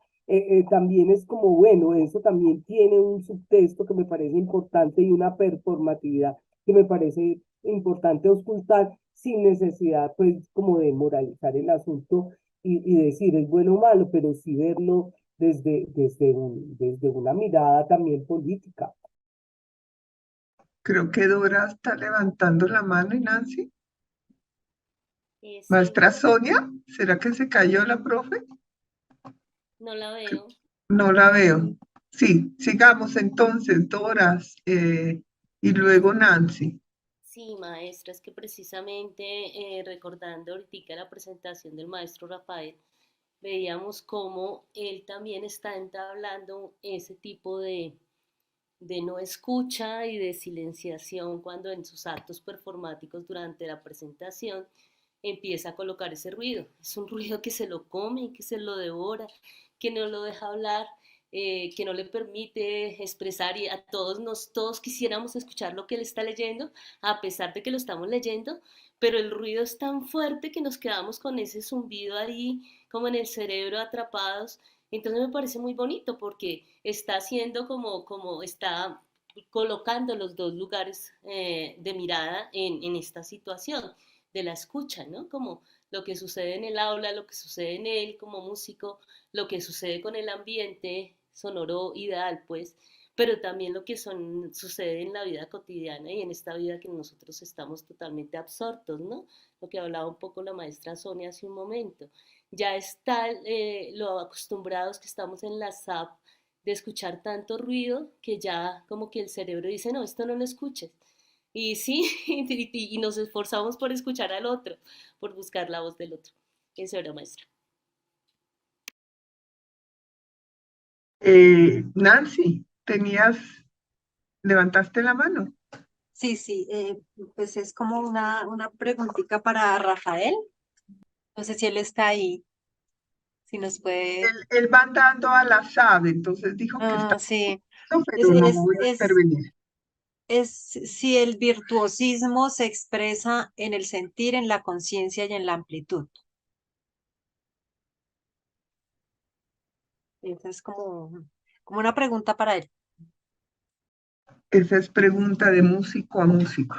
también es como, bueno, eso también tiene un subtexto que me parece importante y una performatividad que me parece importante ocultar sin necesidad, pues, como de moralizar el asunto y decir es bueno o malo, pero sí verlo desde una mirada también política. Creo que Dora está levantando la mano y Nancy. Sí, Maestra Sonia, ¿será que se cayó la profe? no la veo. No la veo. Sí, sigamos entonces, Dora, y luego Nancy. Sí, maestra, es que precisamente recordando ahorita la presentación del maestro Rafael, veíamos cómo él también está entablando ese tipo de no escucha y de silenciación cuando en sus actos performáticos durante la presentación empieza a colocar ese ruido. Es un ruido que se lo come, que se lo devora, que no lo deja hablar, que no le permite expresar y a todos quisiéramos escuchar lo que él está leyendo, a pesar de que lo estamos leyendo, pero el ruido es tan fuerte que nos quedamos con ese zumbido ahí, como en el cerebro atrapados. Entonces me parece muy bonito porque está haciendo como está colocando los dos lugares de mirada en esta situación de la escucha, ¿no? Como lo que sucede en el aula, lo que sucede en él como músico, lo que sucede con el ambiente sonoro ideal, pues, pero también lo que sucede en la vida cotidiana y en esta vida que nosotros estamos totalmente absortos, ¿no? Lo que hablaba un poco la maestra Sonia hace un momento. Ya está lo acostumbrados que estamos en la SAP de escuchar tanto ruido que ya como que el cerebro dice, no, esto no lo escuches. Y sí, y nos esforzamos por escuchar al otro, por buscar la voz del otro. Eso era, maestra. Nancy, levantaste la mano. Sí, sí, pues es como una preguntita para Rafael. No sé si él está ahí, si nos puede. Él va dando a la SAB, entonces dijo que está, Ah, sí, es, pero no es, voy a es, intervenir. es si el virtuosismo se expresa en el sentir, en la conciencia y en la amplitud. Esa es como una pregunta para él. Esa es pregunta de músico a músico.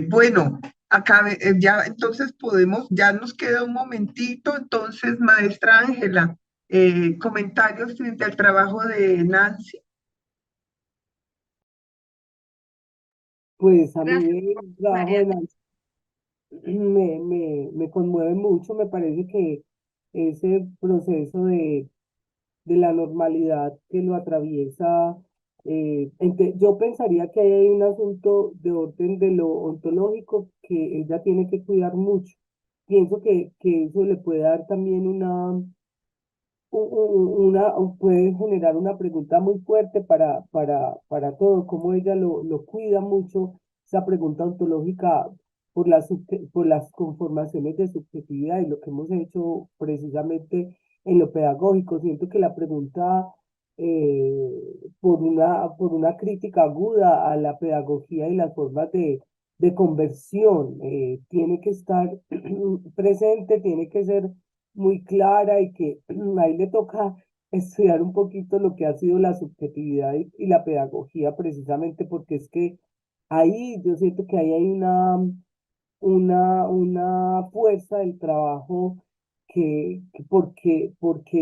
Bueno, ya entonces ya nos queda un momentito, entonces, maestra Ángela, comentarios frente al trabajo de Nancy. Pues a Gracias, mí el trabajo María. de Nancy me conmueve mucho, me parece que ese proceso de la normalidad que lo atraviesa Yo pensaría que ahí hay un asunto de orden de lo ontológico que ella tiene que cuidar mucho. Pienso que eso le puede dar también puede generar una pregunta muy fuerte para todo, cómo ella lo cuida mucho, esa pregunta ontológica por las conformaciones de subjetividad y lo que hemos hecho precisamente en lo pedagógico. Siento que la pregunta por una crítica aguda a la pedagogía y las formas de conversión, tiene que estar presente, tiene que ser muy clara y que ahí le toca estudiar un poquito lo que ha sido la subjetividad y la pedagogía precisamente porque es que ahí yo siento que ahí hay una fuerza del trabajo porque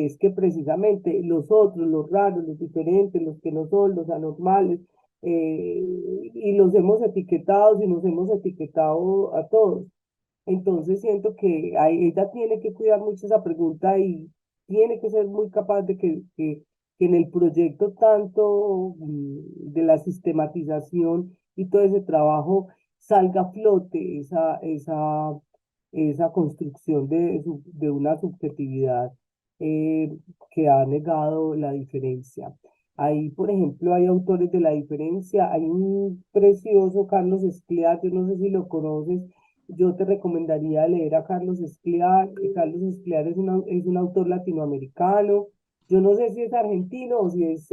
es que precisamente los otros, los raros, los diferentes, los que no son, los anormales, eh, y los hemos etiquetado y nos hemos etiquetado a todos. Entonces siento que ella tiene que cuidar mucho esa pregunta y tiene que ser muy capaz de que en el proyecto tanto de la sistematización y todo ese trabajo salga a flote esa construcción de una subjetividad que ha negado la diferencia. Ahí, por ejemplo, hay autores de la diferencia. Hay un precioso Carlos Escliar, yo no sé si lo conoces, yo te recomendaría leer a Carlos Escliar. Carlos Escliar es un autor latinoamericano. Yo no sé si es argentino o si es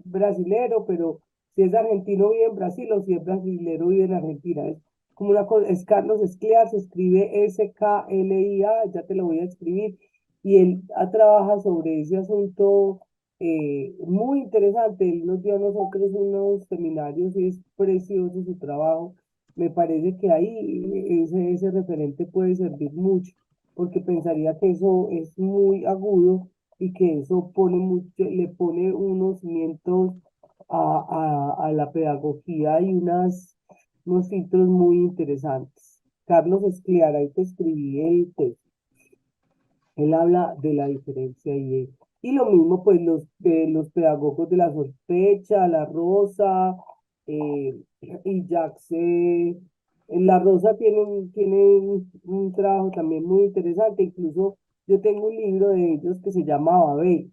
brasilero, pero si es argentino vive en Brasil o si es brasilero vive en Argentina. Es como es Carlos Escliar, se escribe Sklia, ya te lo voy a escribir. Y él trabaja sobre ese asunto muy interesante. Él nos dio a nosotros unos seminarios y es precioso su trabajo. Me parece que ahí ese referente puede servir mucho, porque pensaría que eso es muy agudo y que eso le pone unos cimientos a la pedagogía y unos filtros muy interesantes. Carlos Escliar, ahí te escribí el texto. Él habla de la diferencia y lo mismo pues los pedagogos de la sospecha, la Rosa, eh, y Jacques, la Rosa tiene un trabajo también muy interesante, incluso yo tengo un libro de ellos que se llama Babel,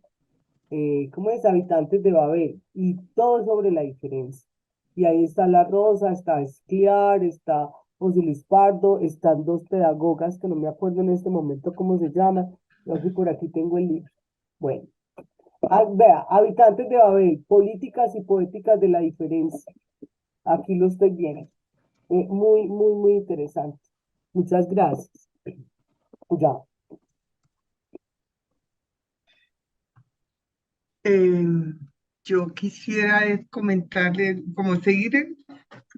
¿cómo es? Habitantes de Babel, y todo sobre la diferencia. Y ahí está La Rosa, está Escliar, está José Luis Pardo, están dos pedagogas que no me acuerdo en este momento cómo se llaman. Yo aquí por aquí tengo el libro. Bueno, vea, Habitantes de Babel, políticas y poéticas de la diferencia. Aquí lo estoy viendo. Muy, muy, muy interesante. Muchas gracias. Ya. Eh, yo quisiera comentarle, como seguir el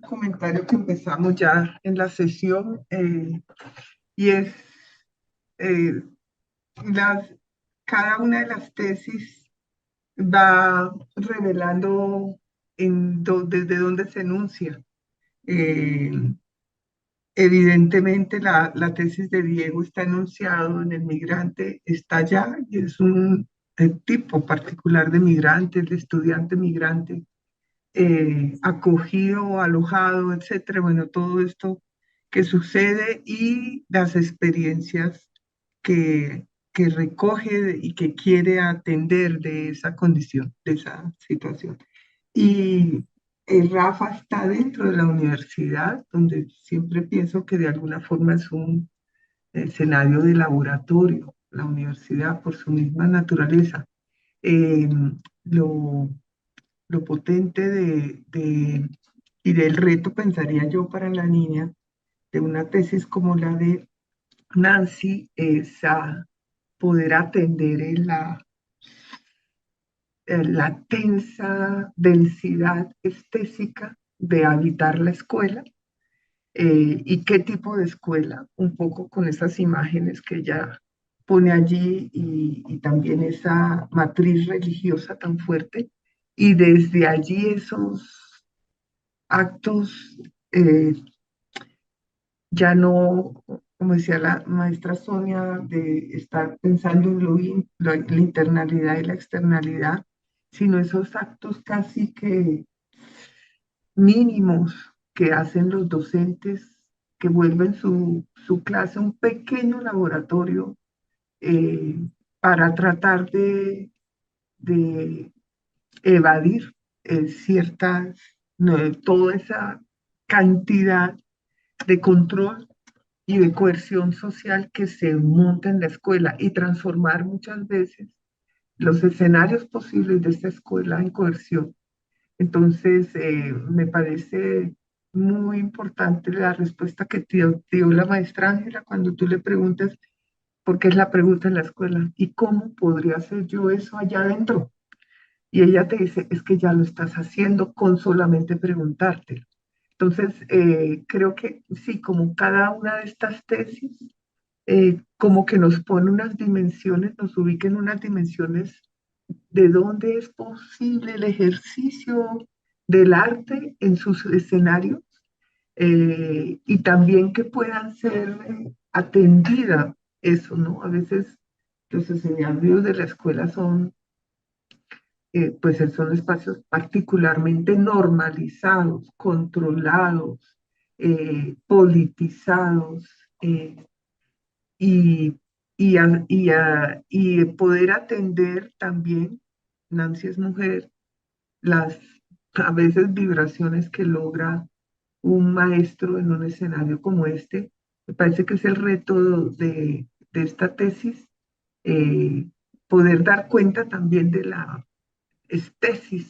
comentario que empezamos ya en la sesión, y es eh, las, cada una de las tesis va revelando desde dónde se enuncia. Eh, Evidentemente, la tesis de Diego está enunciado en el migrante, está allá, y es un tipo particular de migrante, de estudiante migrante, acogido, alojado, etcétera. Bueno, todo esto que sucede y las experiencias que recoge y que quiere atender de esa condición, de esa situación. Y Rafa está dentro de la universidad, donde siempre pienso que de alguna forma es un escenario de laboratorio, la universidad por su misma naturaleza. Eh, lo, lo potente y del reto, pensaría yo, para la niña, de una tesis como la de Nancy, es a poder atender en la tensa densidad estética de habitar la escuela, y qué tipo de escuela, un poco con esas imágenes que ella pone allí y también esa matriz religiosa tan fuerte, y desde allí esos actos, eh, ya no, como decía la maestra Sonia, de estar pensando en la internalidad y la externalidad, sino esos actos casi que mínimos que hacen los docentes, que vuelven su clase un pequeño laboratorio eh, para tratar de evadir ciertas, no, toda esa cantidad de control y de coerción social que se monta en la escuela y transformar muchas veces los escenarios posibles de esta escuela en coerción. Entonces, me parece muy importante la respuesta que te dio la maestra Ángela cuando tú le preguntas, porque es la pregunta en la escuela, ¿y cómo podría hacer yo eso allá adentro? Y ella te dice, es que ya lo estás haciendo con solamente preguntártelo. Entonces, creo que sí, como cada una de estas tesis, como que nos pone unas dimensiones, nos ubica en unas dimensiones de dónde es posible el ejercicio del arte en sus escenarios y también que puedan ser atendida eso, ¿no? A veces los escenarios de la escuela son pues son espacios particularmente normalizados, controlados, politizados, y, y poder atender también, Nancy es mujer, las a veces vibraciones que logra un maestro en un escenario como este. Me parece que es el reto de esta tesis, eh, poder dar cuenta también de la especies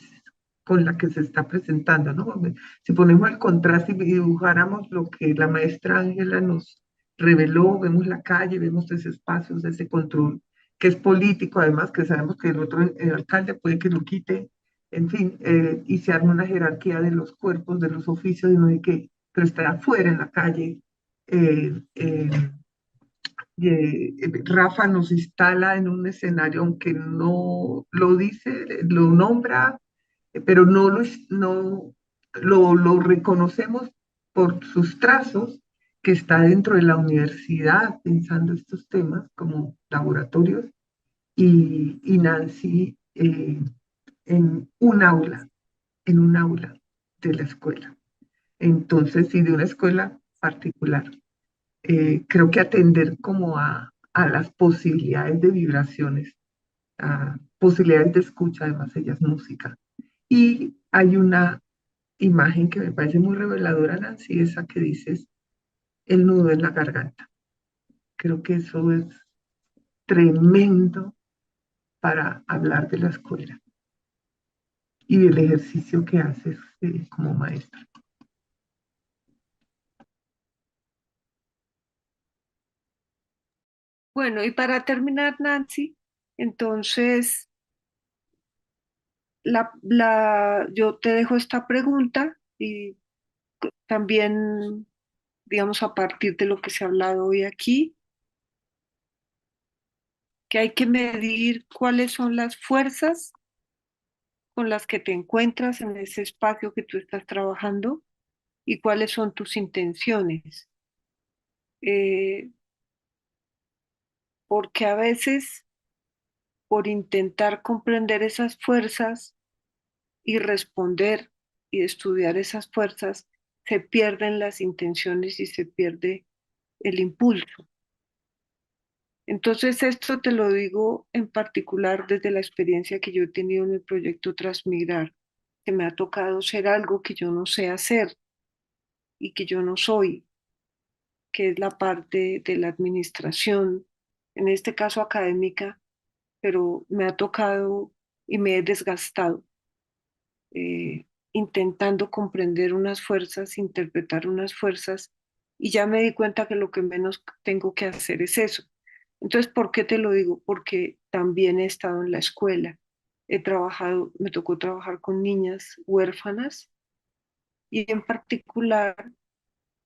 con la que se está presentando, ¿no? Si ponemos el contraste y dibujáramos lo que la maestra Ángela nos reveló, vemos la calle, vemos ese espacio, ese control, que es político, además que sabemos que el otro el alcalde puede que lo quite, en fin, y se arma una jerarquía de los cuerpos, de los oficios, y no hay que, pero está afuera en la calle. eh, eh, Rafa nos instala en un escenario, aunque no lo dice, lo nombra, pero no lo reconocemos por sus trazos, que está dentro de la universidad pensando estos temas como laboratorios, y Nancy en un aula de la escuela. Entonces, y de una escuela particular. Creo que atender como a las posibilidades de vibraciones, a posibilidades de escucha, además ella es música. Y hay una imagen que me parece muy reveladora, Nancy, esa que dices, el nudo en la garganta. Creo que eso es tremendo para hablar de la escuela y del ejercicio que haces como maestra. Bueno, y para terminar, Nancy, entonces yo te dejo esta pregunta y también, digamos, a partir de lo que se ha hablado hoy aquí, que hay que medir cuáles son las fuerzas con las que te encuentras en ese espacio que tú estás trabajando y cuáles son tus intenciones. Eh, Porque a veces, por intentar comprender esas fuerzas y responder y estudiar esas fuerzas, se pierden las intenciones y se pierde el impulso. Entonces, esto te lo digo en particular desde la experiencia que yo he tenido en el proyecto Transmigrar, que me ha tocado ser algo que yo no sé hacer y que yo no soy, que es la parte de la administración, en este caso académica, pero me ha tocado y me he desgastado intentando comprender unas fuerzas, interpretar unas fuerzas, y ya me di cuenta que lo que menos tengo que hacer es eso. Entonces, ¿por qué te lo digo? Porque también he estado en la escuela, he trabajado, me tocó trabajar con niñas huérfanas y en particular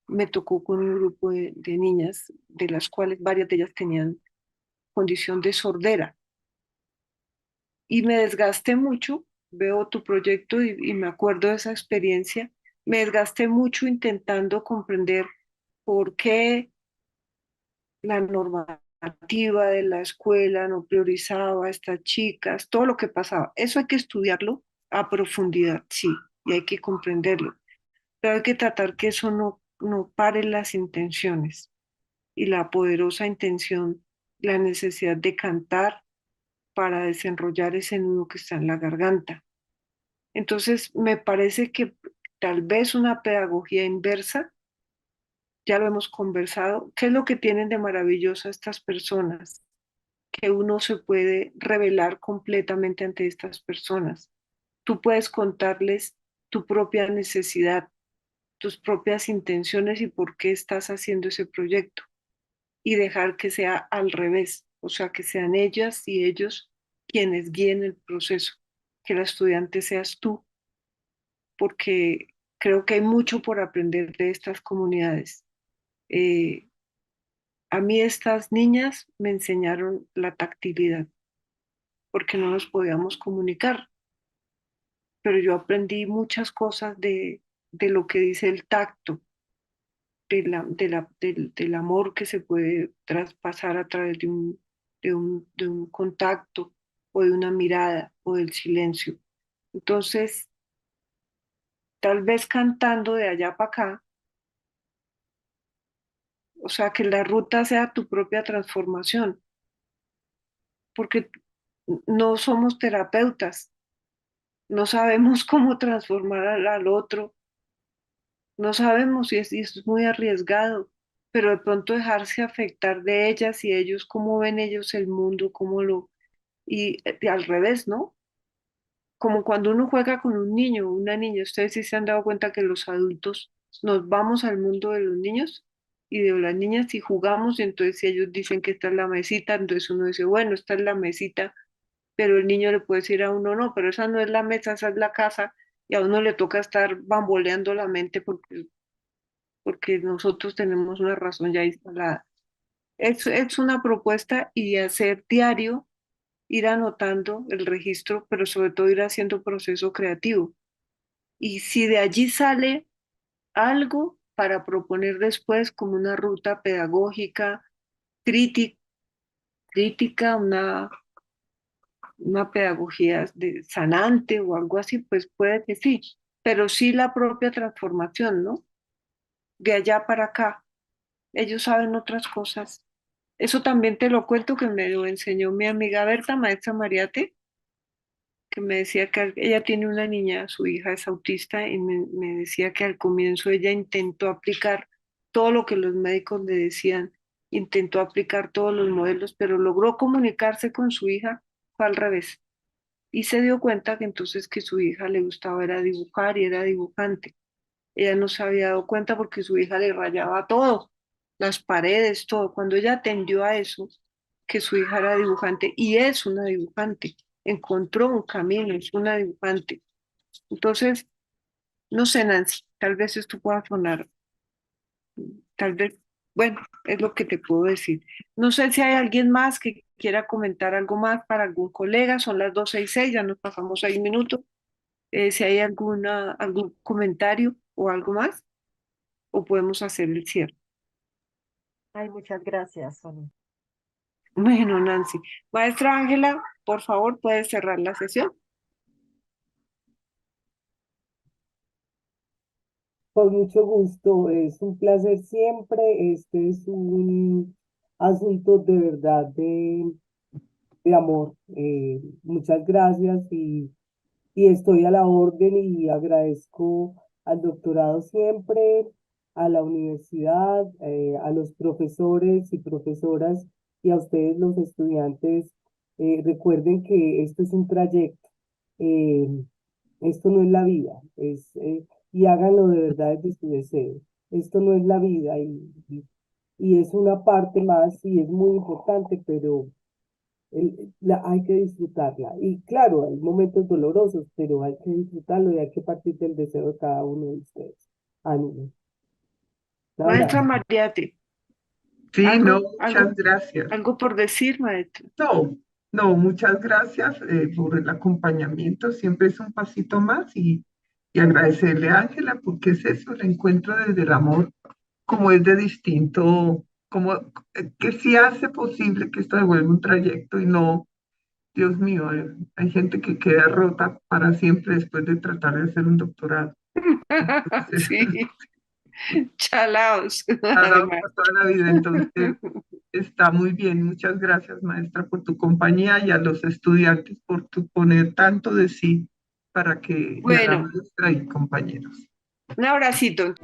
me tocó con un grupo de niñas, de las cuales varias de ellas tenían condición de sordera. Y me desgasté mucho, veo tu proyecto y me acuerdo de esa experiencia, me desgasté mucho intentando comprender por qué la normativa normativa de la escuela no priorizaba a estas chicas, todo lo que pasaba. Eso hay que estudiarlo a profundidad, sí, y hay que comprenderlo, pero hay que tratar que eso no pare las intenciones y la poderosa intención, la necesidad de cantar para desenrollar ese nudo que está en la garganta. Entonces, me parece que tal vez una pedagogía inversa, ya lo hemos conversado, ¿qué es lo que tienen de maravilloso estas personas? Que uno se puede revelar completamente ante estas personas. Tú puedes contarles tu propia necesidad, tus propias intenciones y por qué estás haciendo ese proyecto y dejar que sea al revés, o sea, que sean ellas y ellos quienes guíen el proceso, que la estudiante seas tú, porque creo que hay mucho por aprender de estas comunidades. Eh, a mí estas niñas me enseñaron la tactilidad, porque no nos podíamos comunicar, pero yo aprendí muchas cosas de lo que dice el tacto, del amor que se puede traspasar a través de un contacto o de una mirada o del silencio. Entonces, tal vez cantando de allá para acá, o sea, que la ruta sea tu propia transformación, porque no somos terapeutas, no sabemos cómo transformar al otro, no sabemos y es muy arriesgado, pero de pronto dejarse afectar de ellas y ellos, cómo ven ellos el mundo, y al revés, ¿no? Como cuando uno juega con un niño o una niña, ustedes sí se han dado cuenta que los adultos nos vamos al mundo de los niños y de las niñas y jugamos, y entonces si ellos dicen que esta es la mesita, entonces uno dice, bueno, esta es la mesita, pero el niño le puede decir a uno, no, pero esa no es la mesa, esa es la casa, y a uno le toca estar bamboleando la mente porque nosotros tenemos una razón ya instalada. Es una propuesta y hacer diario, ir anotando el registro, pero sobre todo ir haciendo proceso creativo. Y si de allí sale algo para proponer después como una ruta pedagógica, crítica, crítica una pedagogía sanante o algo así, pues puede que sí, pero sí la propia transformación, ¿no? De allá para acá. Ellos saben otras cosas. Eso también te lo cuento que me lo enseñó mi amiga Berta, maestra Mariate, que me decía que ella tiene una niña, su hija es autista, y me decía que al comienzo ella intentó aplicar todo lo que los médicos le decían, intentó aplicar todos los modelos, pero logró comunicarse con su hija, fue al revés. Y se dio cuenta que entonces que su hija le gustaba era dibujar y era dibujante. Ella no se había dado cuenta porque su hija le rayaba todo, las paredes, todo. Cuando ella atendió a eso, que su hija era dibujante y es una dibujante, encontró un camino, es una dibujante. Entonces, no sé, Nancy, tal vez esto pueda sonar, tal vez, bueno, es lo que te puedo decir. No sé si hay alguien más que quiera comentar algo más para algún colega, son las 2:06, ya nos pasamos 6 minutos. Si hay algún comentario o algo más, o podemos hacer el cierre. Ay, muchas gracias, Sonia. Bueno, Nancy. Maestra Ángela, por favor, puede cerrar la sesión. Con mucho gusto, es un placer siempre. Este es un asunto de verdad de amor. Muchas gracias y estoy a la orden y agradezco al doctorado siempre, a la universidad, a los profesores y profesoras y a ustedes los estudiantes. Recuerden que esto es un trayecto. eh, Esto no es la vida, y háganlo de verdad desde su deseo. Esto no es la vida y es una parte más y es muy importante, pero hay que disfrutarla. Y claro, hay momentos dolorosos, pero hay que disfrutarlo y hay que partir del deseo de cada uno de ustedes. Ánimo. Un Maestra abrazo. Mariate, Sí, no, algo, muchas gracias. algo por decir, maestra. No, no, muchas gracias por el acompañamiento. Siempre es un pasito más y agradecerle a Ángela porque es eso, el encuentro desde el amor, como es de distinto como que sí hace posible que esto se vuelva un trayecto y no, Dios mío, hay gente que queda rota para siempre después de tratar de hacer un doctorado. Entonces, Sí, chalaos, para además. toda la vida. Entonces, está muy bien. Muchas gracias, maestra, por tu compañía y a los estudiantes por tu poner tanto de sí para que, y a la Bueno, maestra y compañeros. un abracito.